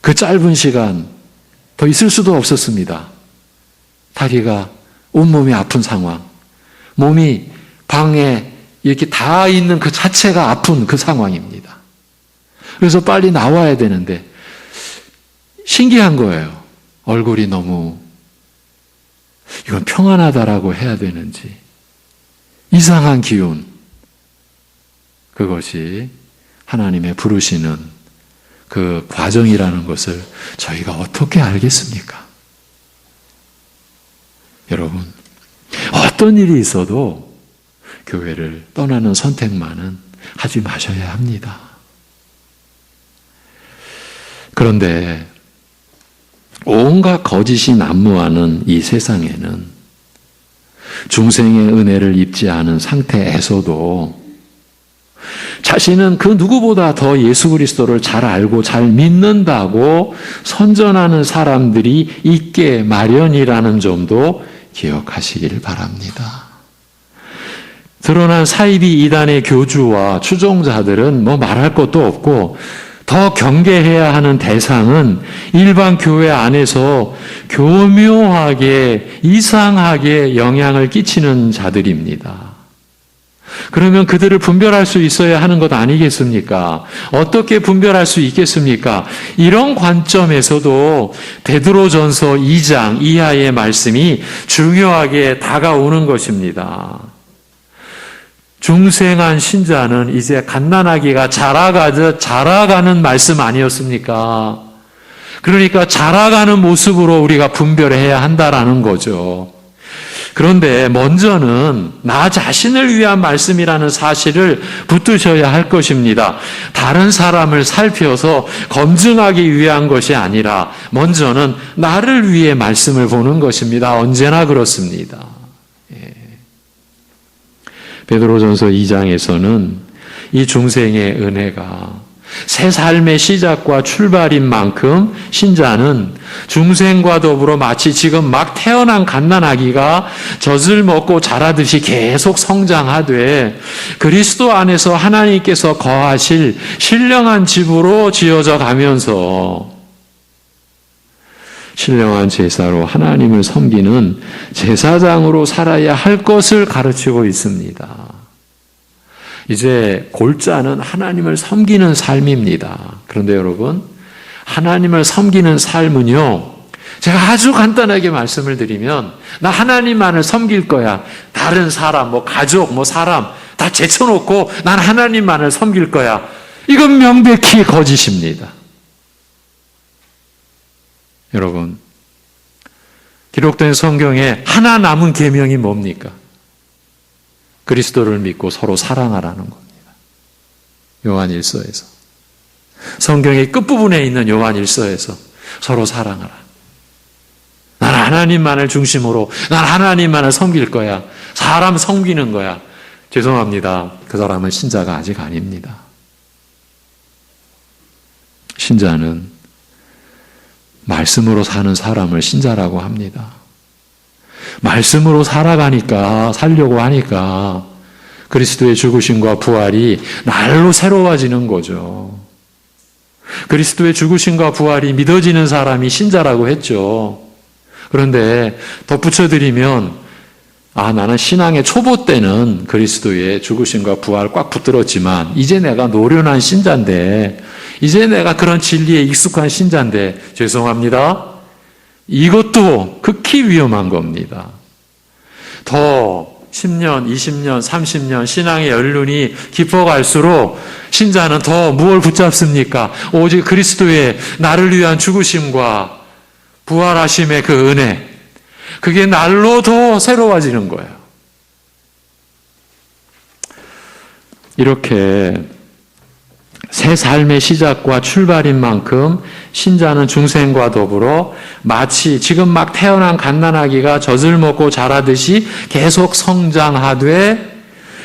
그 짧은 시간 더 있을 수도 없었습니다. 다리가 온몸이 아픈 상황, 몸이 방에 이렇게 다 있는 그 자체가 아픈 그 상황입니다. 그래서 빨리 나와야 되는데 신기한 거예요. 얼굴이 너무, 이건 평안하다라고 해야 되는지 이상한 기운, 그것이 하나님의 부르시는 그 과정이라는 것을 저희가 어떻게 알겠습니까? 여러분, 어떤 일이 있어도 교회를 떠나는 선택만은 하지 마셔야 합니다. 그런데 온갖 거짓이 난무하는 이 세상에는 중생의 은혜를 입지 않은 상태에서도 자신은 그 누구보다 더 예수 그리스도를 잘 알고 잘 믿는다고 선전하는 사람들이 있게 마련이라는 점도 기억하시길 바랍니다. 드러난 사이비 이단의 교주와 추종자들은 말할 것도 없고, 더 경계해야 하는 대상은 일반 교회 안에서 교묘하게 이상하게 영향을 끼치는 자들입니다. 그러면 그들을 분별할 수 있어야 하는 것 아니겠습니까? 어떻게 분별할 수 있겠습니까? 이런 관점에서도 베드로전서 2장 이하의 말씀이 중요하게 다가오는 것입니다. 중생한 신자는 이제 갓난아기가 자라가듯 자라가는 말씀 아니었습니까? 그러니까 자라가는 모습으로 우리가 분별해야 한다라는 거죠. 그런데 먼저는 나 자신을 위한 말씀이라는 사실을 붙드셔야 할 것입니다. 다른 사람을 살펴서 검증하기 위한 것이 아니라 먼저는 나를 위해 말씀을 보는 것입니다. 언제나 그렇습니다. 베드로전서 2장에서는 이 중생의 은혜가 새 삶의 시작과 출발인 만큼 신자는 중생과 더불어 마치 지금 막 태어난 갓난아기가 젖을 먹고 자라듯이 계속 성장하되 그리스도 안에서 하나님께서 거하실 신령한 집으로 지어져 가면서 신령한 제사로 하나님을 섬기는 제사장으로 살아야 할 것을 가르치고 있습니다. 이제 골자는 하나님을 섬기는 삶입니다. 그런데 여러분, 하나님을 섬기는 삶은요, 제가 아주 간단하게 말씀을 드리면, 나 하나님만을 섬길 거야. 다른 사람, 가족, 사람 다 제쳐놓고 난 하나님만을 섬길 거야. 이건 명백히 거짓입니다. 여러분, 기록된 성경에 하나 남은 계명이 뭡니까? 그리스도를 믿고 서로 사랑하라는 겁니다. 요한 1서에서. 성경의 끝부분에 있는 요한 1서에서 서로 사랑하라. 난 하나님만을 중심으로, 난 하나님만을 섬길 거야. 사람 섬기는 거야. 죄송합니다. 그 사람은 신자가 아직 아닙니다. 신자는 말씀으로 사는 사람을 신자라고 합니다. 말씀으로 살려고 하니까 그리스도의 죽으심과 부활이 날로 새로워지는 거죠. 그리스도의 죽으심과 부활이 믿어지는 사람이 신자라고 했죠. 그런데 덧붙여드리면, 나는 신앙의 초보 때는 그리스도의 죽으심과 부활 꽉 붙들었지만 이제 내가 노련한 신자인데, 이제 내가 그런 진리에 익숙한 신자인데, 죄송합니다. 이것도 극히 위험한 겁니다. 더 10년, 20년, 30년 신앙의 연륜이 깊어갈수록 신자는 더 무엇을 붙잡습니까? 오직 그리스도의 나를 위한 죽으심과 부활하심의 그 은혜, 그게 날로 더 새로워지는 거예요. 이렇게 새 삶의 시작과 출발인 만큼 신자는 중생과 더불어 마치 지금 막 태어난 갓난아기가 젖을 먹고 자라듯이 계속 성장하되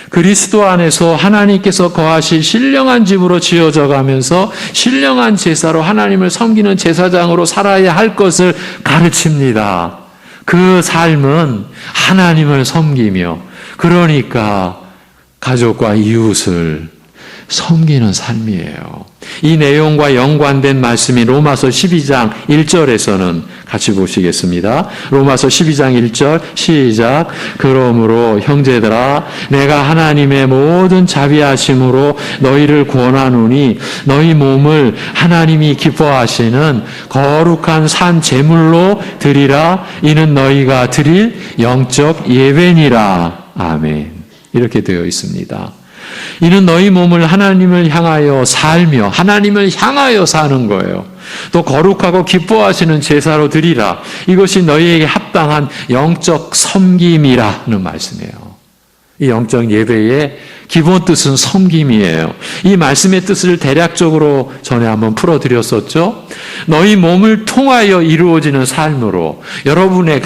그리스도 안에서 하나님께서 거하실 신령한 집으로 지어져 가면서 신령한 제사로 하나님을 섬기는 제사장으로 살아야 할 것을 가르칩니다. 그 삶은 하나님을 섬기며, 그러니까 가족과 이웃을 섬기는 삶이에요. 이 내용과 연관된 말씀이 로마서 12장 1절에서는 같이 보시겠습니다. 로마서 12장 1절 시작. 그러므로 형제들아, 내가 하나님의 모든 자비하심으로 너희를 권하노니 너희 몸을 하나님이 기뻐하시는 거룩한 산 제물로 드리라. 이는 너희가 드릴 영적 예배니라. 아멘. 이렇게 되어 있습니다. 이는 너희 몸을 하나님을 향하여 살며 하나님을 향하여 사는 거예요. 또 거룩하고 기뻐하시는 제사로 드리라. 이것이 너희에게 합당한 영적 섬김이라는 말씀이에요. 이 영적 예배의 기본 뜻은 섬김이에요. 이 말씀의 뜻을 대략적으로 전에 한번 풀어드렸었죠. 너희 몸을 통하여 이루어지는 삶으로, 여러분의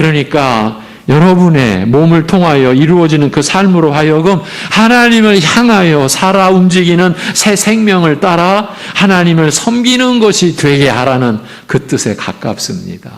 몸을 통하여 이루어지는 그 삶으로 하여금 하나님을 향하여 살아 움직이는 새 생명을 따라 하나님을 섬기는 것이 되게 하라는 그 뜻에 가깝습니다.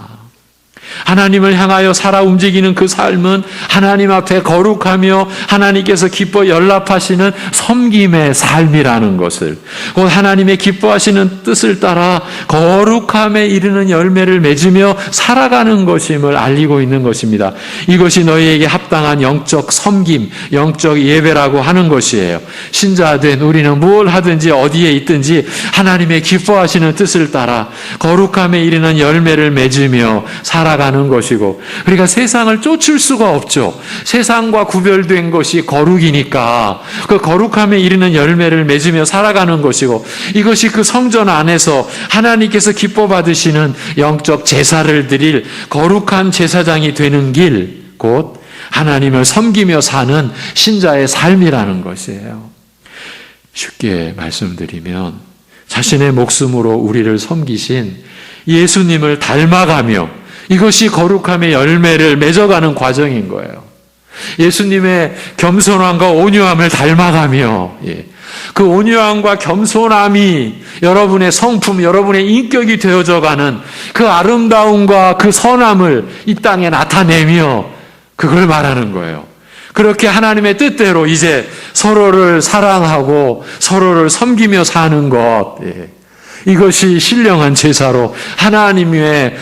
하나님을 향하여 살아 움직이는 그 삶은 하나님 앞에 거룩하며 하나님께서 기뻐 연락하시는 섬김의 삶이라는 것을, 곧 하나님의 기뻐하시는 뜻을 따라 거룩함에 이르는 열매를 맺으며 살아가는 것임을 알리고 있는 것입니다. 이것이 너희에게 합당한 영적 섬김, 영적 예배라고 하는 것이에요. 신자된 우리는 뭘 하든지 어디에 있든지 하나님의 기뻐하시는 뜻을 따라 거룩함에 이르는 열매를 맺으며 살아가는 것이고, 그러니까 세상을 쫓을 수가 없죠. 세상과 구별된 것이 거룩이니까 그 거룩함에 이르는 열매를 맺으며 살아가는 것이고, 이것이 그 성전 안에서 하나님께서 기뻐 받으시는 영적 제사를 드릴 거룩한 제사장이 되는 길, 곧 하나님을 섬기며 사는 신자의 삶이라는 것이에요. 쉽게 말씀드리면 자신의 목숨으로 우리를 섬기신 예수님을 닮아가며 이것이 거룩함의 열매를 맺어가는 과정인 거예요. 예수님의 겸손함과 온유함을 닮아가며, 그 온유함과 겸손함이 여러분의 성품, 여러분의 인격이 되어져가는 그 아름다움과 그 선함을 이 땅에 나타내며 그걸 말하는 거예요. 그렇게 하나님의 뜻대로 이제 서로를 사랑하고 서로를 섬기며 사는 것, 이것이 신령한 제사로 하나님의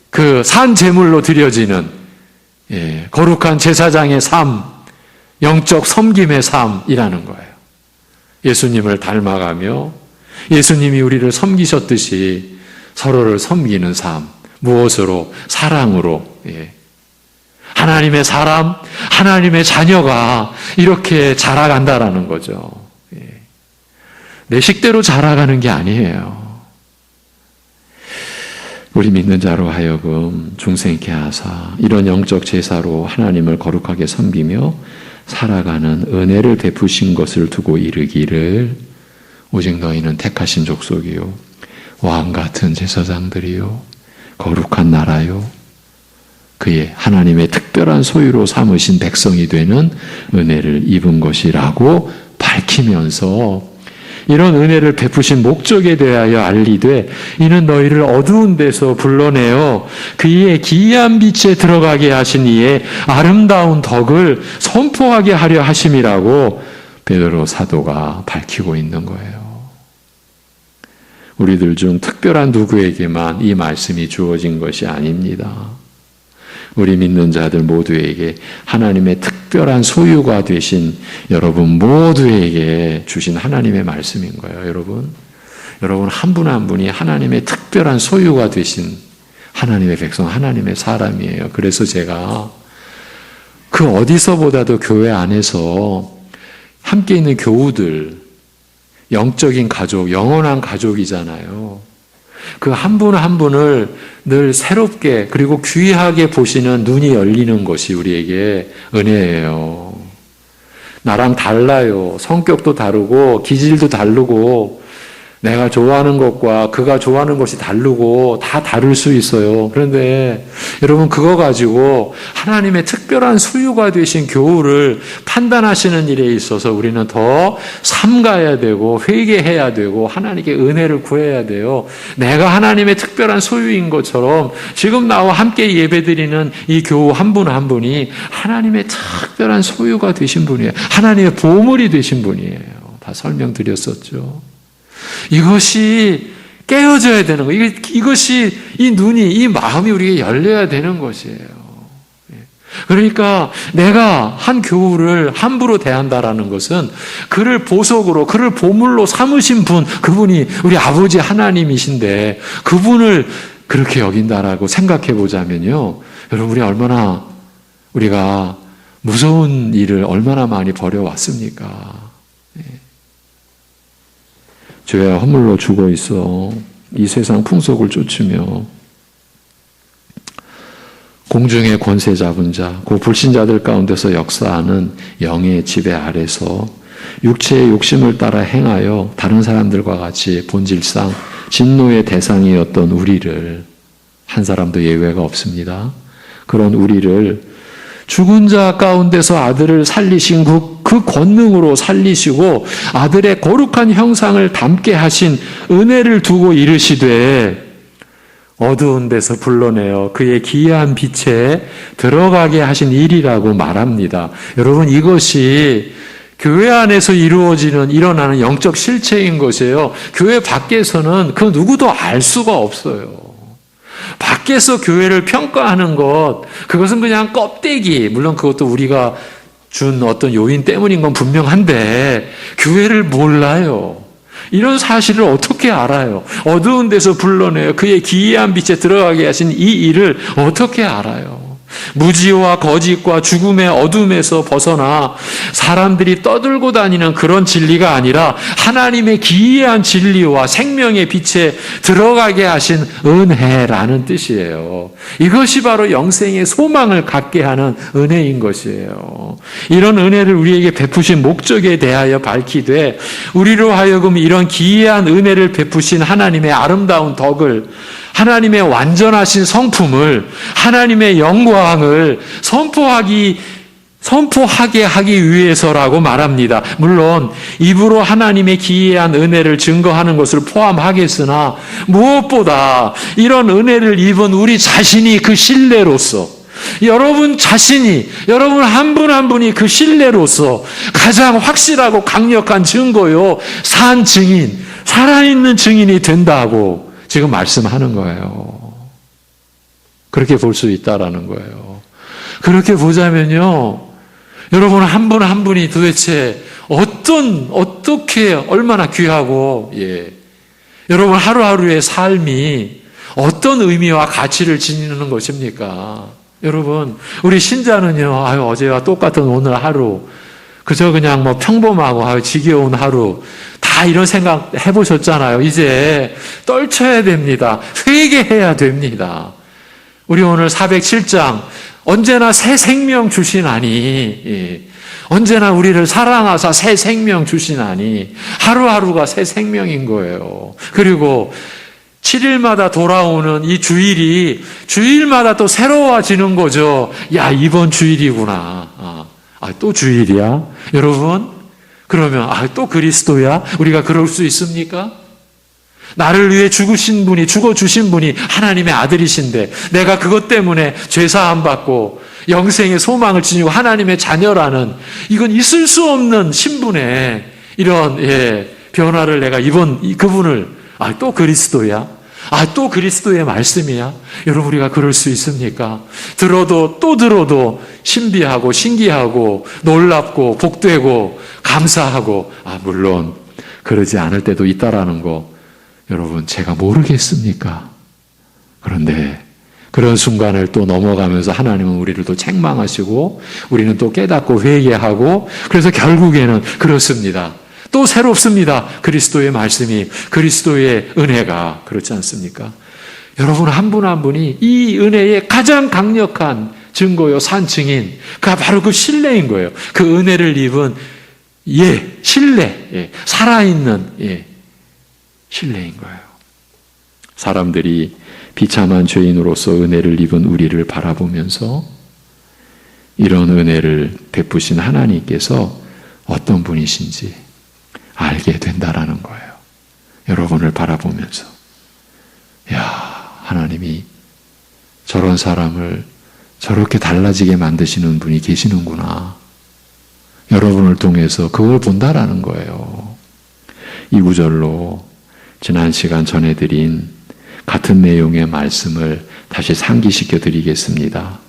그 산 제물로 드려지는 거룩한 제사장의 삶, 영적 섬김의 삶이라는 거예요. 예수님을 닮아가며 예수님이 우리를 섬기셨듯이 서로를 섬기는 삶, 무엇으로? 사랑으로. 하나님의 사람, 하나님의 자녀가 이렇게 자라간다라는 거죠. 내 식대로 자라가는 게 아니에요. 우리 믿는 자로 하여금 중생케 하사 이런 영적 제사로 하나님을 거룩하게 섬기며 살아가는 은혜를 베푸신 것을 두고 이르기를, 오직 너희는 택하신 족속이요 왕 같은 제사장들이요 거룩한 나라요 그의 하나님의 특별한 소유로 삼으신 백성이 되는 은혜를 입은 것이라고 밝히면서 이런 은혜를 베푸신 목적에 대하여 알리되, 이는 너희를 어두운 데서 불러내어 그의 기이한 빛에 들어가게 하신 이의 아름다운 덕을 선포하게 하려 하심이라고 베드로 사도가 밝히고 있는 거예요. 우리들 중 특별한 누구에게만 이 말씀이 주어진 것이 아닙니다. 우리 믿는 자들 모두에게 하나님의 특별한 소유가 되신 여러분 모두에게 주신 하나님의 말씀인 거예요. 여러분 한 분 한 분이 하나님의 특별한 소유가 되신 하나님의 백성, 하나님의 사람이에요. 그래서 제가 그 어디서보다도 교회 안에서 함께 있는 교우들, 영적인 가족, 영원한 가족이잖아요. 그 한 분 한 분을 늘 새롭게 그리고 귀하게 보시는 눈이 열리는 것이 우리에게 은혜예요. 나랑 달라요. 성격도 다르고 기질도 다르고 내가 좋아하는 것과 그가 좋아하는 것이 다르고 다 다를 수 있어요. 그런데 여러분 그거 가지고 하나님의 특별한 소유가 되신 교우를 판단하시는 일에 있어서 우리는 더 삼가야 되고 회개해야 되고 하나님께 은혜를 구해야 돼요. 내가 하나님의 특별한 소유인 것처럼 지금 나와 함께 예배드리는 이 교우 한 분 한 분이 하나님의 특별한 소유가 되신 분이에요. 하나님의 보물이 되신 분이에요. 다 설명드렸었죠. 이것이 깨어져야 되는 거예요. 이것이 이 눈이, 이 마음이 우리에게 열려야 되는 것이에요. 그러니까 내가 한 교우를 함부로 대한다라는 것은 그를 보석으로, 그를 보물로 삼으신 분, 그분이 우리 아버지 하나님이신데 그분을 그렇게 여긴다라고 생각해 보자면요. 여러분 우리가 무서운 일을 얼마나 많이 벌여왔습니까? 죄와 허물로 죽어 있어 이 세상 풍속을 쫓으며 공중의 권세 잡은 자, 그 불신자들 가운데서 역사하는 영의 지배 아래서 육체의 욕심을 따라 행하여 다른 사람들과 같이 본질상 진노의 대상이었던 우리를, 한 사람도 예외가 없습니다. 그런 우리를 죽은 자 가운데서 아들을 살리신 그 권능으로 살리시고 아들의 거룩한 형상을 담게 하신 은혜를 두고 이르시되, 어두운 데서 불러내어 그의 기이한 빛에 들어가게 하신 일이라고 말합니다. 여러분, 이것이 교회 안에서 일어나는 영적 실체인 것이에요. 교회 밖에서는 그 누구도 알 수가 없어요. 밖에서 교회를 평가하는 그것은 그냥 껍데기, 물론 그것도 우리가 준 어떤 요인 때문인 건 분명한데, 교회를 몰라요. 이런 사실을 어떻게 알아요? 어두운 데서 불러내어 그의 기이한 빛에 들어가게 하신 이 일을 어떻게 알아요? 무지와 거짓과 죽음의 어둠에서 벗어나 사람들이 떠들고 다니는 그런 진리가 아니라 하나님의 기이한 진리와 생명의 빛에 들어가게 하신 은혜라는 뜻이에요. 이것이 바로 영생의 소망을 갖게 하는 은혜인 것이에요. 이런 은혜를 우리에게 베푸신 목적에 대하여 밝히되, 우리로 하여금 이런 기이한 은혜를 베푸신 하나님의 아름다운 덕을, 하나님의 완전하신 성품을, 하나님의 영광을 선포하게 하기 위해서라고 말합니다. 물론 입으로 하나님의 기이한 은혜를 증거하는 것을 포함하겠으나, 무엇보다 이런 은혜를 입은 우리 자신이 그 신뢰로서, 여러분 자신이, 여러분 한 분 한 분이 그 신뢰로서 가장 확실하고 강력한 증거요, 산 증인, 살아있는 증인이 된다고 지금 말씀하는 거예요. 그렇게 볼 수 있다라는 거예요. 그렇게 보자면요, 여러분 한 분 한 분이 도대체 어떻게 얼마나 귀하고, 여러분 하루하루의 삶이 어떤 의미와 가치를 지니는 것입니까? 여러분, 우리 신자는요, 어제와 똑같은 오늘 하루, 그저 그냥 평범하고 지겨운 하루, 다 이런 생각 해보셨잖아요. 이제 떨쳐야 됩니다. 회개해야 됩니다. 우리 오늘 407장, 언제나 새 생명 주시나니, 언제나 우리를 사랑하사 새 생명 주시나니, 하루하루가 새 생명인 거예요. 그리고 7일마다 돌아오는 이 주일이 주일마다 또 새로워지는 거죠. 야, 이번 주일이구나. 또 주일이야? 여러분, 그러면 또 그리스도야? 우리가 그럴 수 있습니까? 나를 위해 죽으신 분이, 죽어주신 분이 하나님의 아들이신데, 내가 그것 때문에 죄사함 받고 영생의 소망을 지니고 하나님의 자녀라는, 이건 있을 수 없는 신분의 이런 변화를 내가 그분을, 또 그리스도야? 또 그리스도의 말씀이야? 여러분, 우리가 그럴 수 있습니까? 들어도 또 들어도 신비하고 신기하고 놀랍고 복되고 감사하고, 물론 그러지 않을 때도 있다라는 거 여러분 제가 모르겠습니까? 그런데 그런 순간을 또 넘어가면서 하나님은 우리를 또 책망하시고 우리는 또 깨닫고 회개하고, 그래서 결국에는 그렇습니다. 또 새롭습니다. 그리스도의 말씀이, 그리스도의 은혜가. 그렇지 않습니까? 여러분 한 분 한 분이 이 은혜의 가장 강력한 증거요, 산 증인, 그가 바로 그 신뢰인 거예요. 그 은혜를 입은 신뢰, 살아있는 신뢰인 거예요. 사람들이 비참한 죄인으로서 은혜를 입은 우리를 바라보면서 이런 은혜를 베푸신 하나님께서 어떤 분이신지 알게 된다라는 거예요. 여러분을 바라보면서, 하나님이 저런 사람을 저렇게 달라지게 만드시는 분이 계시는구나. 여러분을 통해서 그걸 본다라는 거예요. 이 구절로 지난 시간 전해드린 같은 내용의 말씀을 다시 상기시켜 드리겠습니다.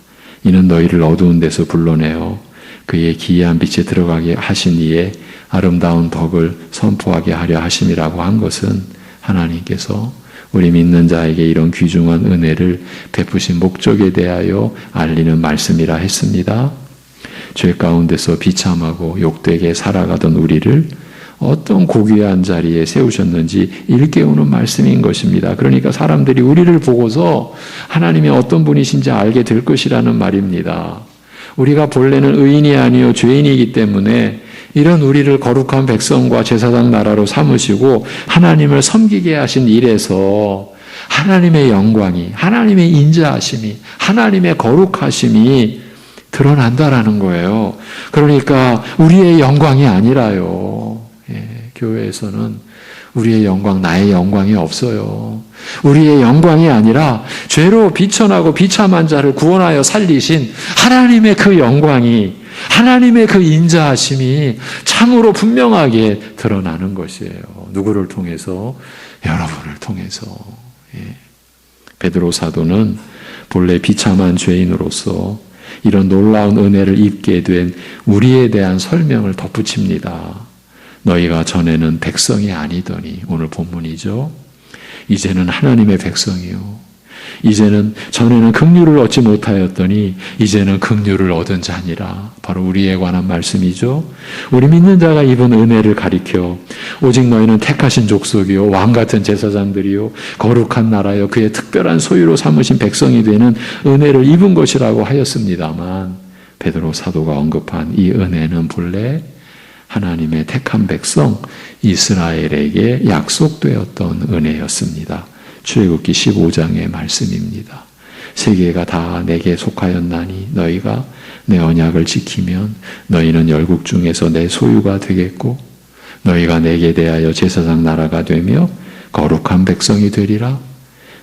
이는 너희를 어두운 데서 불러내어 그의 기이한 빛에 들어가게 하신 이의 아름다운 덕을 선포하게 하려 하심이라고 한 것은 하나님께서 우리 믿는 자에게 이런 귀중한 은혜를 베푸신 목적에 대하여 알리는 말씀이라 했습니다. 죄 가운데서 비참하고 욕되게 살아가던 우리를 어떤 고귀한 자리에 세우셨는지 일깨우는 말씀인 것입니다. 그러니까 사람들이 우리를 보고서 하나님이 어떤 분이신지 알게 될 것이라는 말입니다. 우리가 본래는 의인이 아니요 죄인이기 때문에 이런 우리를 거룩한 백성과 제사장 나라로 삼으시고 하나님을 섬기게 하신 일에서 하나님의 영광이, 하나님의 인자하심이, 하나님의 거룩하심이 드러난다라는 거예요. 그러니까 우리의 영광이 아니라요. 교회에서는 우리의 영광, 나의 영광이 없어요. 우리의 영광이 아니라 죄로 비천하고 비참한 자를 구원하여 살리신 하나님의 그 영광이, 하나님의 그 인자하심이 참으로 분명하게 드러나는 것이에요. 누구를 통해서? 여러분을 통해서. 예. 베드로 사도는 본래 비참한 죄인으로서 이런 놀라운 은혜를 입게 된 우리에 대한 설명을 덧붙입니다. 너희가 전에는 백성이 아니더니, 오늘 본문이죠. 이제는 하나님의 백성이요. 이제는 전에는 긍휼을 얻지 못하였더니 이제는 긍휼을 얻은 자니라. 바로 우리에 관한 말씀이죠. 우리 믿는 자가 입은 은혜를 가리켜 오직 너희는 택하신 족속이요 왕같은 제사장들이요 거룩한 나라요 그의 특별한 소유로 삼으신 백성이 되는 은혜를 입은 것이라고 하였습니다만, 베드로 사도가 언급한 이 은혜는 본래 하나님의 택한 백성 이스라엘에게 약속되었던 은혜였습니다. 출애굽기 15장의 말씀입니다. 세계가 다 내게 속하였나니 너희가 내 언약을 지키면 너희는 열국 중에서 내 소유가 되겠고 너희가 내게 대하여 제사장 나라가 되며 거룩한 백성이 되리라.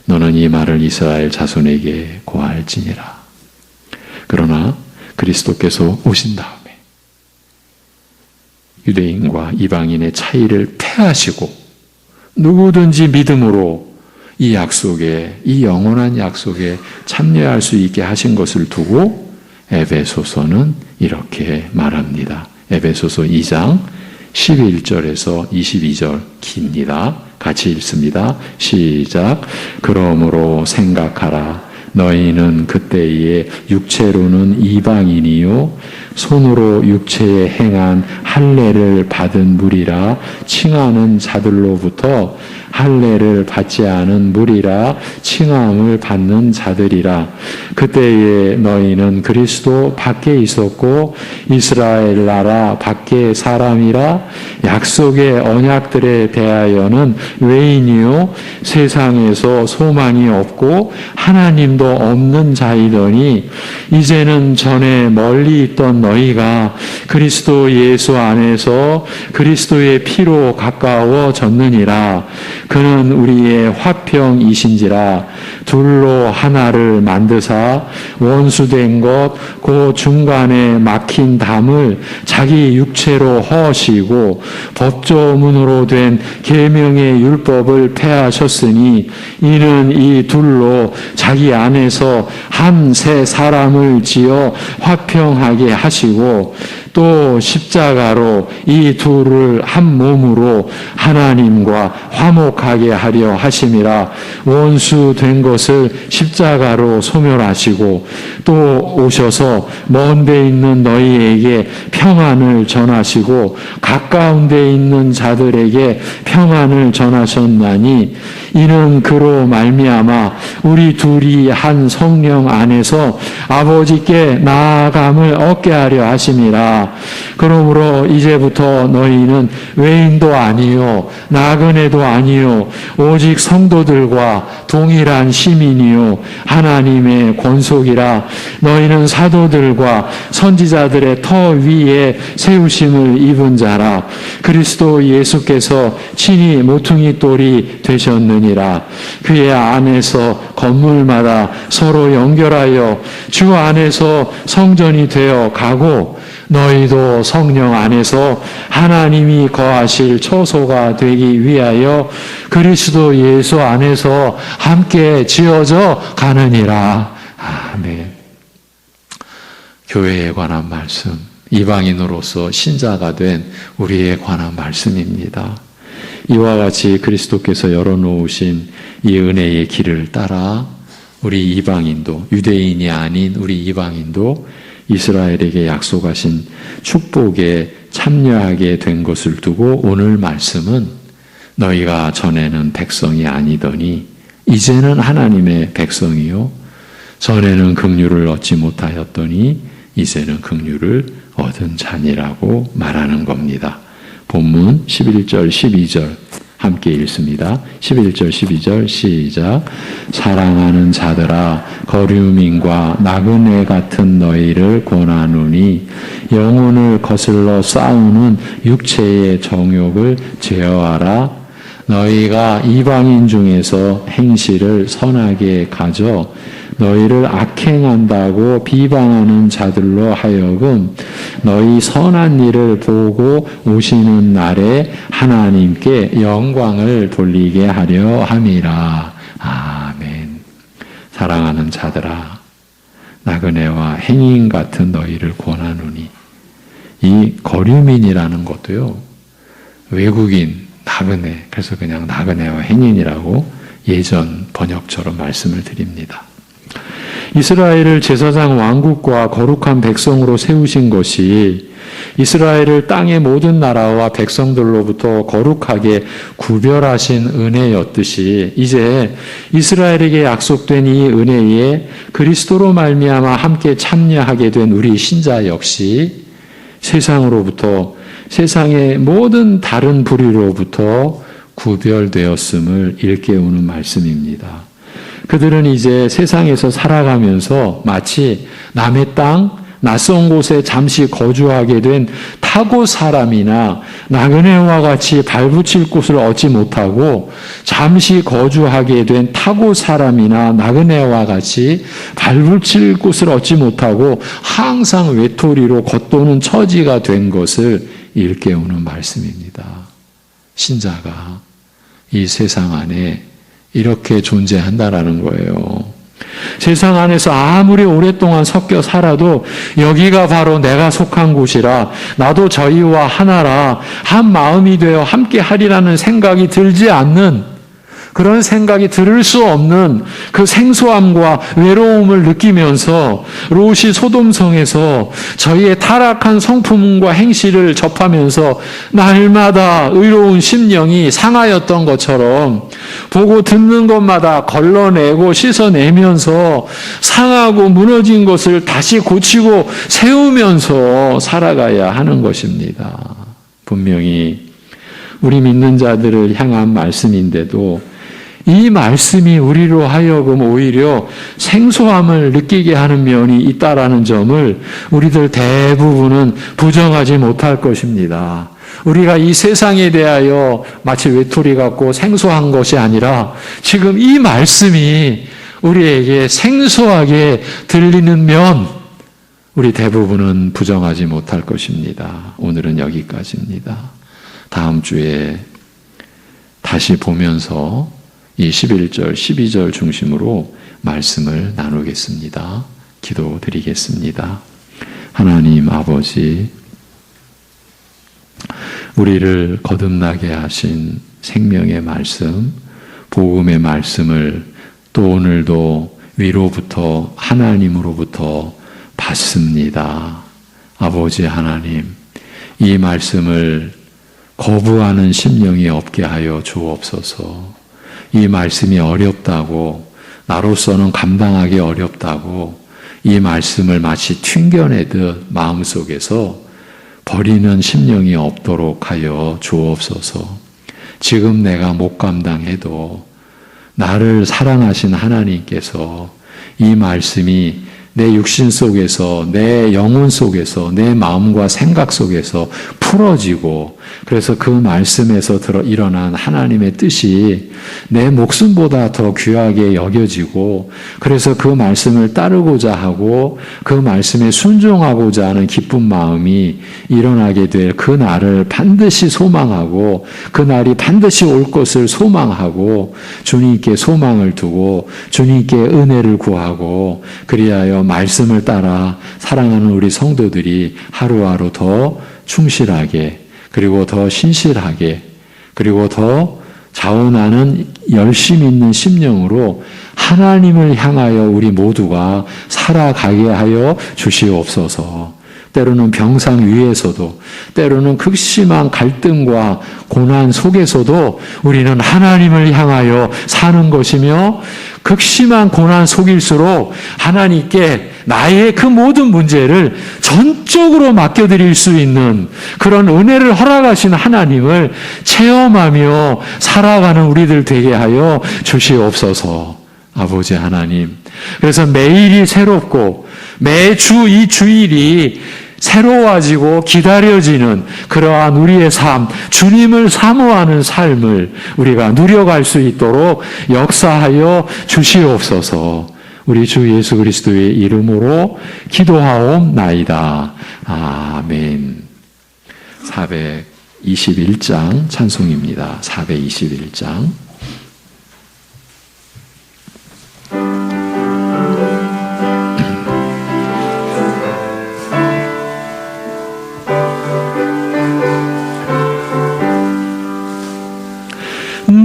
너는 이 말을 이스라엘 자손에게 고할지니라. 그러나 그리스도께서 오신 다음에 유대인과 이방인의 차이를 폐하시고 누구든지 믿음으로 이 약속에, 이 영원한 약속에 참여할 수 있게 하신 것을 두고 에베소서는 이렇게 말합니다. 에베소서 2장 11절에서 22절 깁니다. 같이 읽습니다. 시작. 그러므로 생각하라. 너희는 그때에 육체로는 이방인이요 손으로 육체에 행한 할례를 받은 무리라 칭하는 자들로부터 할례를 받지 않은 무리라 칭함을 받는 자들이라. 그때에 너희는 그리스도 밖에 있었고 이스라엘 나라 밖에 사람이라 약속의 언약들에 대하여는 외인이요 세상에서 소망이 없고 하나님도 없는 자이더니 이제는 전에 멀리 있던 너희가 그리스도 예수 안에서 그리스도의 피로 가까워졌느니라. 그는 우리의 화평이신지라. 둘로 하나를 만드사 원수된 것 그 중간에 막힌 담을 자기 육체로 허시고 법조문으로 된 계명의 율법을 폐하셨으니 이는 이 둘로 자기 안에서 한 새 사람을 지어 화평하게 하시고 또 십자가로 이 둘을 한 몸으로 하나님과 화목하게 하려 하심이라. 원수 된 것을 십자가로 소멸하시고 또 오셔서 먼 데 있는 너희에게 평안을 전하시고 가까운 데 있는 자들에게 평안을 전하셨나니 이는 그로 말미암아 우리 둘이 한 성령 안에서 아버지께 나아감을 얻게 하려 하심이라. 그러므로 이제부터 너희는 외인도 아니요 나그네도 아니요 오직 성도들과 동일한 시민이요 하나님의 권속이라. 너희는 사도들과 선지자들의 터 위에 세우심을 입은 자라. 그리스도 예수께서 친히 모퉁이 돌이 되셨느니라. 그의 안에서 건물마다 서로 연결하여 주 안에서 성전이 되어 가고 너희도 성령 안에서 하나님이 거하실 처소가 되기 위하여 그리스도 예수 안에서 함께 지어져 가느니라. 아멘. 교회에 관한 말씀, 이방인으로서 신자가 된 우리에 관한 말씀입니다. 이와 같이 그리스도께서 열어놓으신 이 은혜의 길을 따라 우리 이방인도, 유대인이 아닌 우리 이방인도 이스라엘에게 약속하신 축복에 참여하게 된 것을 두고 오늘 말씀은 너희가 전에는 백성이 아니더니 이제는 하나님의 백성이요 전에는 긍휼을 얻지 못하였더니 이제는 긍휼을 얻은 자니라고 말하는 겁니다. 본문 11절 12절 함께 읽습니다. 11절 12절 시작. 사랑하는 자들아 거류민과 나그네 같은 너희를 권하노니 영혼을 거슬러 싸우는 육체의 정욕을 제어하라. 너희가 이방인 중에서 행실을 선하게 가져 너희를 악행한다고 비방하는 자들로 하여금 너희 선한 일을 보고 오시는 날에 하나님께 영광을 돌리게 하려 함이라. 아멘. 사랑하는 자들아 나그네와 행인 같은 너희를 권하노니, 이 거류민이라는 것도요 외국인 나그네, 그래서 그냥 나그네와 행인이라고 예전 번역처럼 말씀을 드립니다. 이스라엘을 제사장 왕국과 거룩한 백성으로 세우신 것이 이스라엘을 땅의 모든 나라와 백성들로부터 거룩하게 구별하신 은혜였듯이, 이제 이스라엘에게 약속된 이 은혜에 그리스도로 말미암아 함께 참여하게 된 우리 신자 역시 세상으로부터, 세상의 모든 다른 부류로부터 구별되었음을 일깨우는 말씀입니다. 그들은 이제 세상에서 살아가면서 마치 남의 땅, 낯선 곳에 잠시 거주하게 된 타고 사람이나 나그네와 같이 발붙일 곳을 얻지 못하고 잠시 거주하게 된 타고 사람이나 나그네와 같이 발붙일 곳을 얻지 못하고 항상 외톨이로 겉도는 처지가 된 것을 일깨우는 말씀입니다. 신자가 이 세상 안에 이렇게 존재한다라는 거예요. 세상 안에서 아무리 오랫동안 섞여 살아도 여기가 바로 내가 속한 곳이라, 나도 저희와 하나라, 한 마음이 되어 함께 하리라는 생각이 들지 않는, 그런 생각이 들을 수 없는 그 생소함과 외로움을 느끼면서 롯이 소돔성에서 저희의 타락한 성품과 행실을 접하면서 날마다 의로운 심령이 상하였던 것처럼 보고 듣는 것마다 걸러내고 씻어내면서 상하고 무너진 것을 다시 고치고 세우면서 살아가야 하는 것입니다. 분명히 우리 믿는 자들을 향한 말씀인데도 이 말씀이 우리로 하여금 오히려 생소함을 느끼게 하는 면이 있다라는 점을 우리들 대부분은 부정하지 못할 것입니다. 우리가 이 세상에 대하여 마치 외톨이 같고 생소한 것이 아니라 지금 이 말씀이 우리에게 생소하게 들리는 면, 우리 대부분은 부정하지 못할 것입니다. 오늘은 여기까지입니다. 다음 주에 다시 보면서 이 11절, 12절 중심으로 말씀을 나누겠습니다. 기도드리겠습니다. 하나님 아버지, 우리를 거듭나게 하신 생명의 말씀, 복음의 말씀을 또 오늘도 위로부터 하나님으로부터 받습니다. 아버지 하나님, 이 말씀을 거부하는 심령이 없게 하여 주옵소서. 이 말씀이 어렵다고, 나로서는 감당하기 어렵다고 이 말씀을 마치 튕겨내듯 마음속에서 버리는 심령이 없도록 하여 주옵소서. 지금 내가 못 감당해도 나를 사랑하신 하나님께서 이 말씀이 내 육신 속에서, 내 영혼 속에서, 내 마음과 생각 속에서 풀어지고, 그래서 그 말씀에서 일어난 하나님의 뜻이 내 목숨보다 더 귀하게 여겨지고, 그래서 그 말씀을 따르고자 하고 그 말씀에 순종하고자 하는 기쁜 마음이 일어나게 될 그 날을 반드시 소망하고, 그 날이 반드시 올 것을 소망하고 주님께 소망을 두고 주님께 은혜를 구하고, 그리하여 말씀을 따라 살아가는 우리 성도들이 하루하루 더 충실하게, 그리고 더 신실하게, 그리고 더 자원하는 열심 있는 심령으로 하나님을 향하여 우리 모두가 살아가게 하여 주시옵소서. 때로는 병상 위에서도, 때로는 극심한 갈등과 고난 속에서도 우리는 하나님을 향하여 사는 것이며, 극심한 고난 속일수록 하나님께 나의 그 모든 문제를 전적으로 맡겨드릴 수 있는 그런 은혜를 허락하신 하나님을 체험하며 살아가는 우리들 되게 하여 주시옵소서. 아버지 하나님, 그래서 매일이 새롭고 매주 이 주일이 새로워지고 기다려지는 그러한 우리의 삶, 주님을 사모하는 삶을 우리가 누려갈 수 있도록 역사하여 주시옵소서. 우리 주 예수 그리스도의 이름으로 기도하옵나이다. 아멘. 421장 찬송입니다. 421장.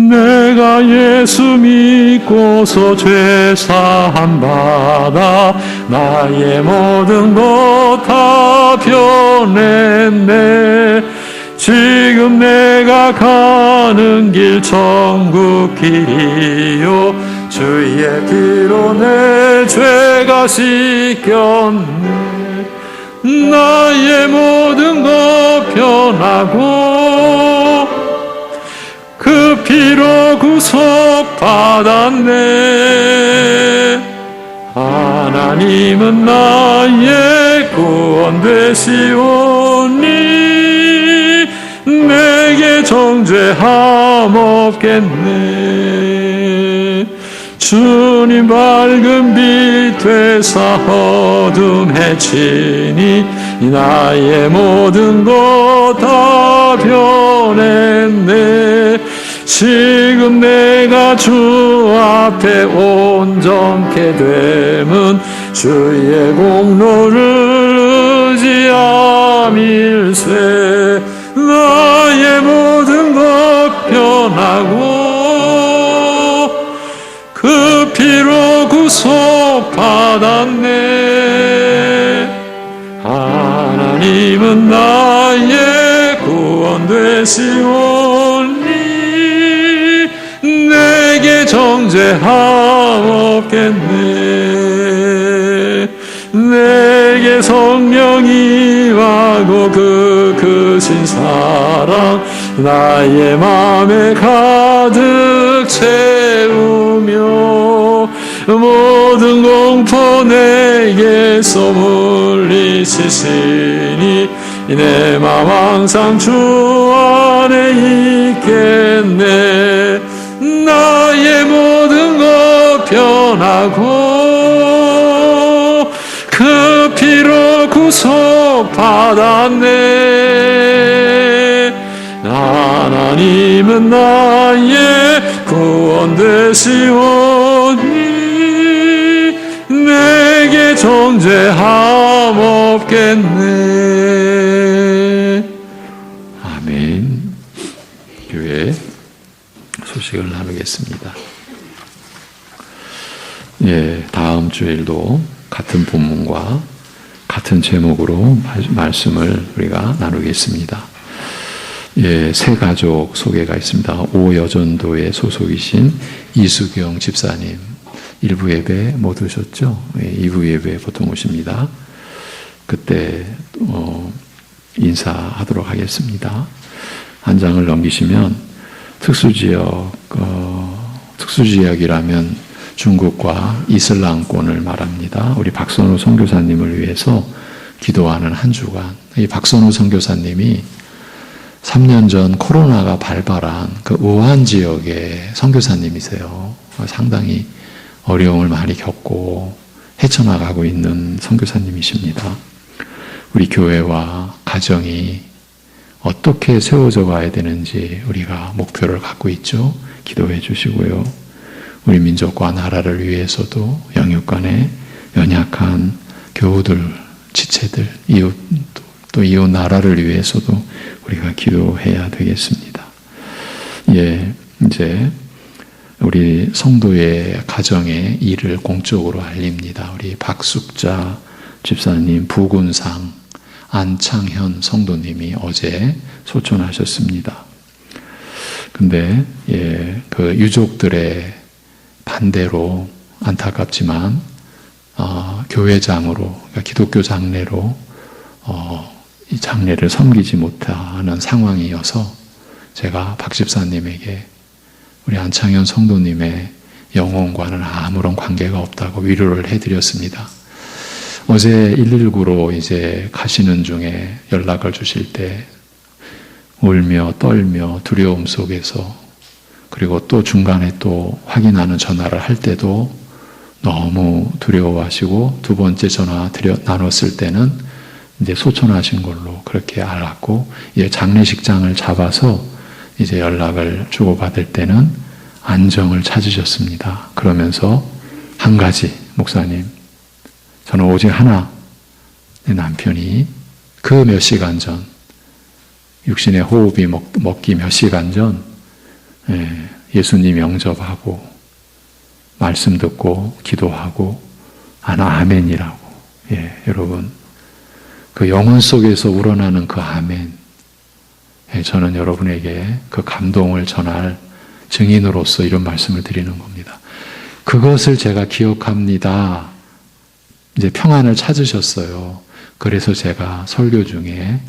내가 예수 믿고서 죄사함 받아 나의 모든 것 다 변했네. 지금 내가 가는 길 천국 길이요 주의 피로 내 죄가 씻겼네. 나의 모든 것 변하고 그 피로 구속받았네. 하나님은 나의 구원 되시오니 내게 정죄함 없겠네. 주님 밝은 빛 되사 어둠 해치니 나의 모든 것 다 변했네. 지금 내가 주 앞에 온전케 됨은 주의 공로를 의지함일세. 나의 모든 것 변하고 그 피로 구속받았네. 하나님은 나의 구원 되시오니 내게 정죄함 없겠네. 내게 성령이 임하고 그 크신 사랑 나의 맘에 가득 채우며 모든 공포 내게서 물리치시니 내 맘 항상 주 안에 있겠네. 나의 모든 것 변하고 그 피로 구속받았네. 하나님은 나의 구원 되시오니 내게 정죄함 없겠네. 아멘. 교회 소식을 나누겠습니다. 예, 다음 주일도 같은 본문과 같은 제목으로 말씀을 우리가 나누겠습니다. 예, 세 가족 소개가 있습니다. 오여전도의 소속이신 이수경 집사님, 1부 예배 못 오셨죠? 예, 2부 예배 보통 오십니다. 그때 인사하도록 하겠습니다. 한 장을 넘기시면 특수지역이라면 중국과 이슬람권을 말합니다. 우리 박선우 선교사님을 위해서 기도하는 한 주간. 이 박선우 선교사님이 3년 전 코로나가 발발한 그 우한 지역의 선교사님이세요. 상당히 어려움을 많이 겪고 헤쳐나가고 있는 선교사님이십니다. 우리 교회와 가정이 어떻게 세워져 가야 되는지 우리가 목표를 갖고 있죠. 기도해 주시고요. 우리 민족과 나라를 위해서도 영육 간의 연약한 교우들, 지체들, 또 이웃 나라를 위해서도 우리가 기도해야 되겠습니다. 예, 이제 우리 성도의 가정의 일을 공적으로 알립니다. 우리 박숙자 집사님 부군상 안창현 성도님이 어제 소천하셨습니다. 근데 그 유족들의 반대로 안타깝지만 교회장으로, 그러니까 기독교 장례로 이 장례를 섬기지 못하는 상황이어서 제가 박 집사님에게 우리 안창현 성도님의 영혼과는 아무런 관계가 없다고 위로를 해드렸습니다. 어제 119로 이제 가시는 중에 연락을 주실 때 울며 떨며 두려움 속에서, 그리고 또 중간에 또 확인하는 전화를 할 때도 너무 두려워하시고, 두 번째 전화 나눴을 때는 이제 소천하신 걸로 그렇게 알았고, 이제 장례식장을 잡아서 이제 연락을 주고받을 때는 안정을 찾으셨습니다. 그러면서 한 가지, 목사님, 저는 오직 하나, 내 남편이 그 몇 시간 전, 육신의 호흡이 먹기 몇 시간 전 예수님 영접하고 말씀 듣고 기도하고 아멘이라고. 여러분, 그 영혼 속에서 우러나는 그 아멘, 저는 여러분에게 그 감동을 전할 증인으로서 이런 말씀을 드리는 겁니다. 그것을 제가 기억합니다. 이제 평안을 찾으셨어요. 그래서 제가 설교 중에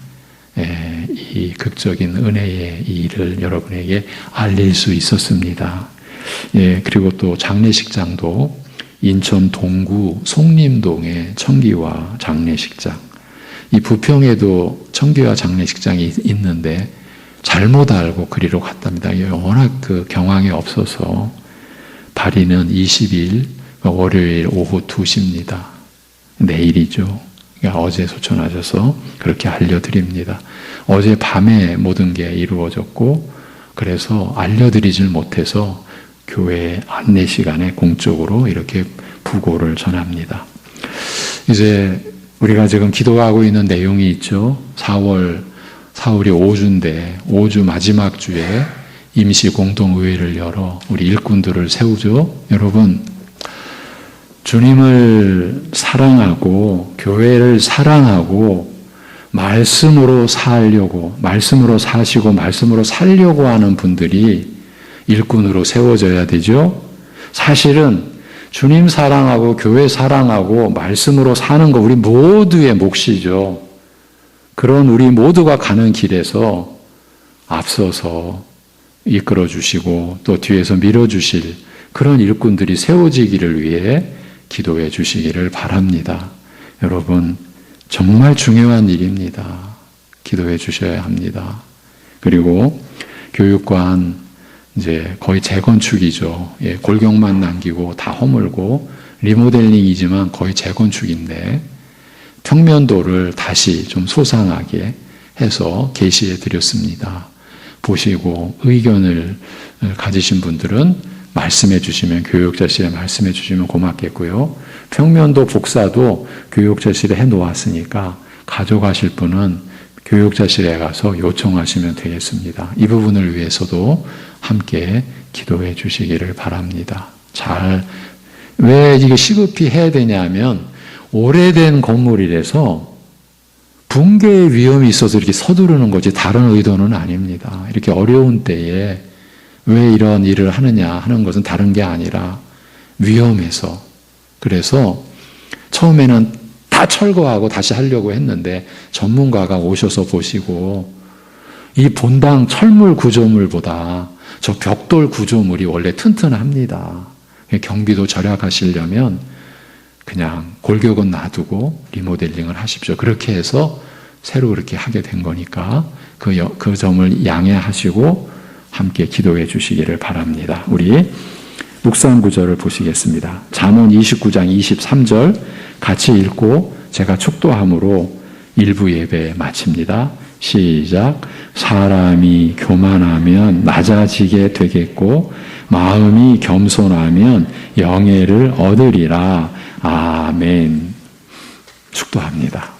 이 극적인 은혜의 이 일을 여러분에게 알릴 수 있었습니다. 그리고 또 장례식장도 인천 동구 송림동의 청기와 장례식장, 이 부평에도 청기와 장례식장이 있는데 잘못 알고 그리로 갔답니다. 워낙 그 경황이 없어서 발인은 20일 월요일 오후 2시입니다. 내일이죠. 그러니까 어제 소천하셔서 그렇게 알려드립니다. 어제 밤에 모든 게 이루어졌고, 그래서 알려드리질 못해서 교회 안내 시간에 공적으로 이렇게 부고를 전합니다. 이제 우리가 지금 기도하고 있는 내용이 있죠. 4월이 5주인데 5주 마지막 주에 임시 공동의회를 열어 우리 일꾼들을 세우죠. 여러분, 주님을 사랑하고 교회를 사랑하고 말씀으로 살려고, 말씀으로 사시고 말씀으로 살려고 하는 분들이 일꾼으로 세워져야 되죠. 사실은 주님 사랑하고 교회 사랑하고 말씀으로 사는 거 우리 모두의 몫이죠. 그런 우리 모두가 가는 길에서 앞서서 이끌어 주시고 또 뒤에서 밀어주실 그런 일꾼들이 세워지기를 위해 기도해 주시기를 바랍니다. 여러분, 정말 중요한 일입니다. 기도해 주셔야 합니다. 그리고 교육관 이제 거의 재건축이죠. 골격만 남기고 다 허물고 리모델링이지만 거의 재건축인데 평면도를 다시 좀 소상하게 해서 게시해 드렸습니다. 보시고 의견을 가지신 분들은 말씀해 주시면, 교육자실에 말씀해 주시면 고맙겠고요. 평면도 복사도 교육자실에 해 놓았으니까 가져가실 분은 교육자실에 가서 요청하시면 되겠습니다. 이 부분을 위해서도 함께 기도해 주시기를 바랍니다. 왜 이게 시급히 해야 되냐면, 오래된 건물이라서 붕괴의 위험이 있어서 이렇게 서두르는 거지 다른 의도는 아닙니다. 이렇게 어려운 때에 왜 이런 일을 하느냐 하는 것은 다른 게 아니라 위험해서. 그래서 처음에는 다 철거하고 다시 하려고 했는데 전문가가 오셔서 보시고 이 본당 철물 구조물보다 저 벽돌 구조물이 원래 튼튼합니다. 경비도 절약하시려면 그냥 골격은 놔두고 리모델링을 하십시오. 그렇게 해서 새로 그렇게 하게 된 거니까 그 점을 양해하시고 함께 기도해 주시기를 바랍니다. 우리 묵상 구절을 보시겠습니다. 잠언 29장 23절 같이 읽고 제가 축도함으로 일부 예배 마칩니다. 시작. 사람이 교만하면 낮아지게 되겠고 마음이 겸손하면 영예를 얻으리라. 아멘. 축도합니다.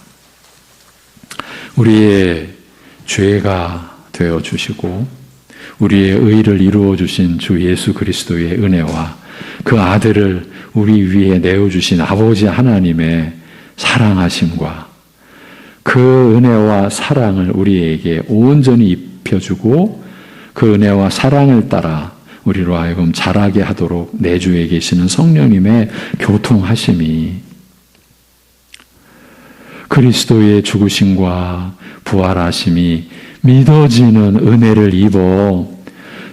우리의 죄가 되어 주시고 우리의 의를 이루어 주신 주 예수 그리스도의 은혜와 그 아들을 우리 위에 내어주신 아버지 하나님의 사랑하심과 그 은혜와 사랑을 우리에게 온전히 입혀주고 그 은혜와 사랑을 따라 우리로 하여금 자라게 하도록 내주에 계시는 성령님의 교통하심이 그리스도의 죽으심과 부활하심이 믿어지는 은혜를 입어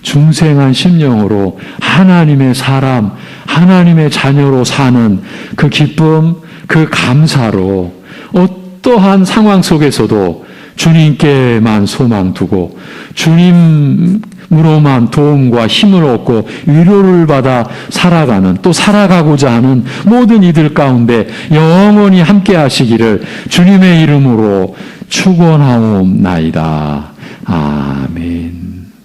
중생한 심령으로 하나님의 사람, 하나님의 자녀로 사는 그 기쁨, 그 감사로 어떠한 상황 속에서도 주님께만 소망 두고 주님으로만 도움과 힘을 얻고 위로를 받아 살아가는, 또 살아가고자 하는 모든 이들 가운데 영원히 함께 하시기를 주님의 이름으로 축원하옵나이다. 아멘.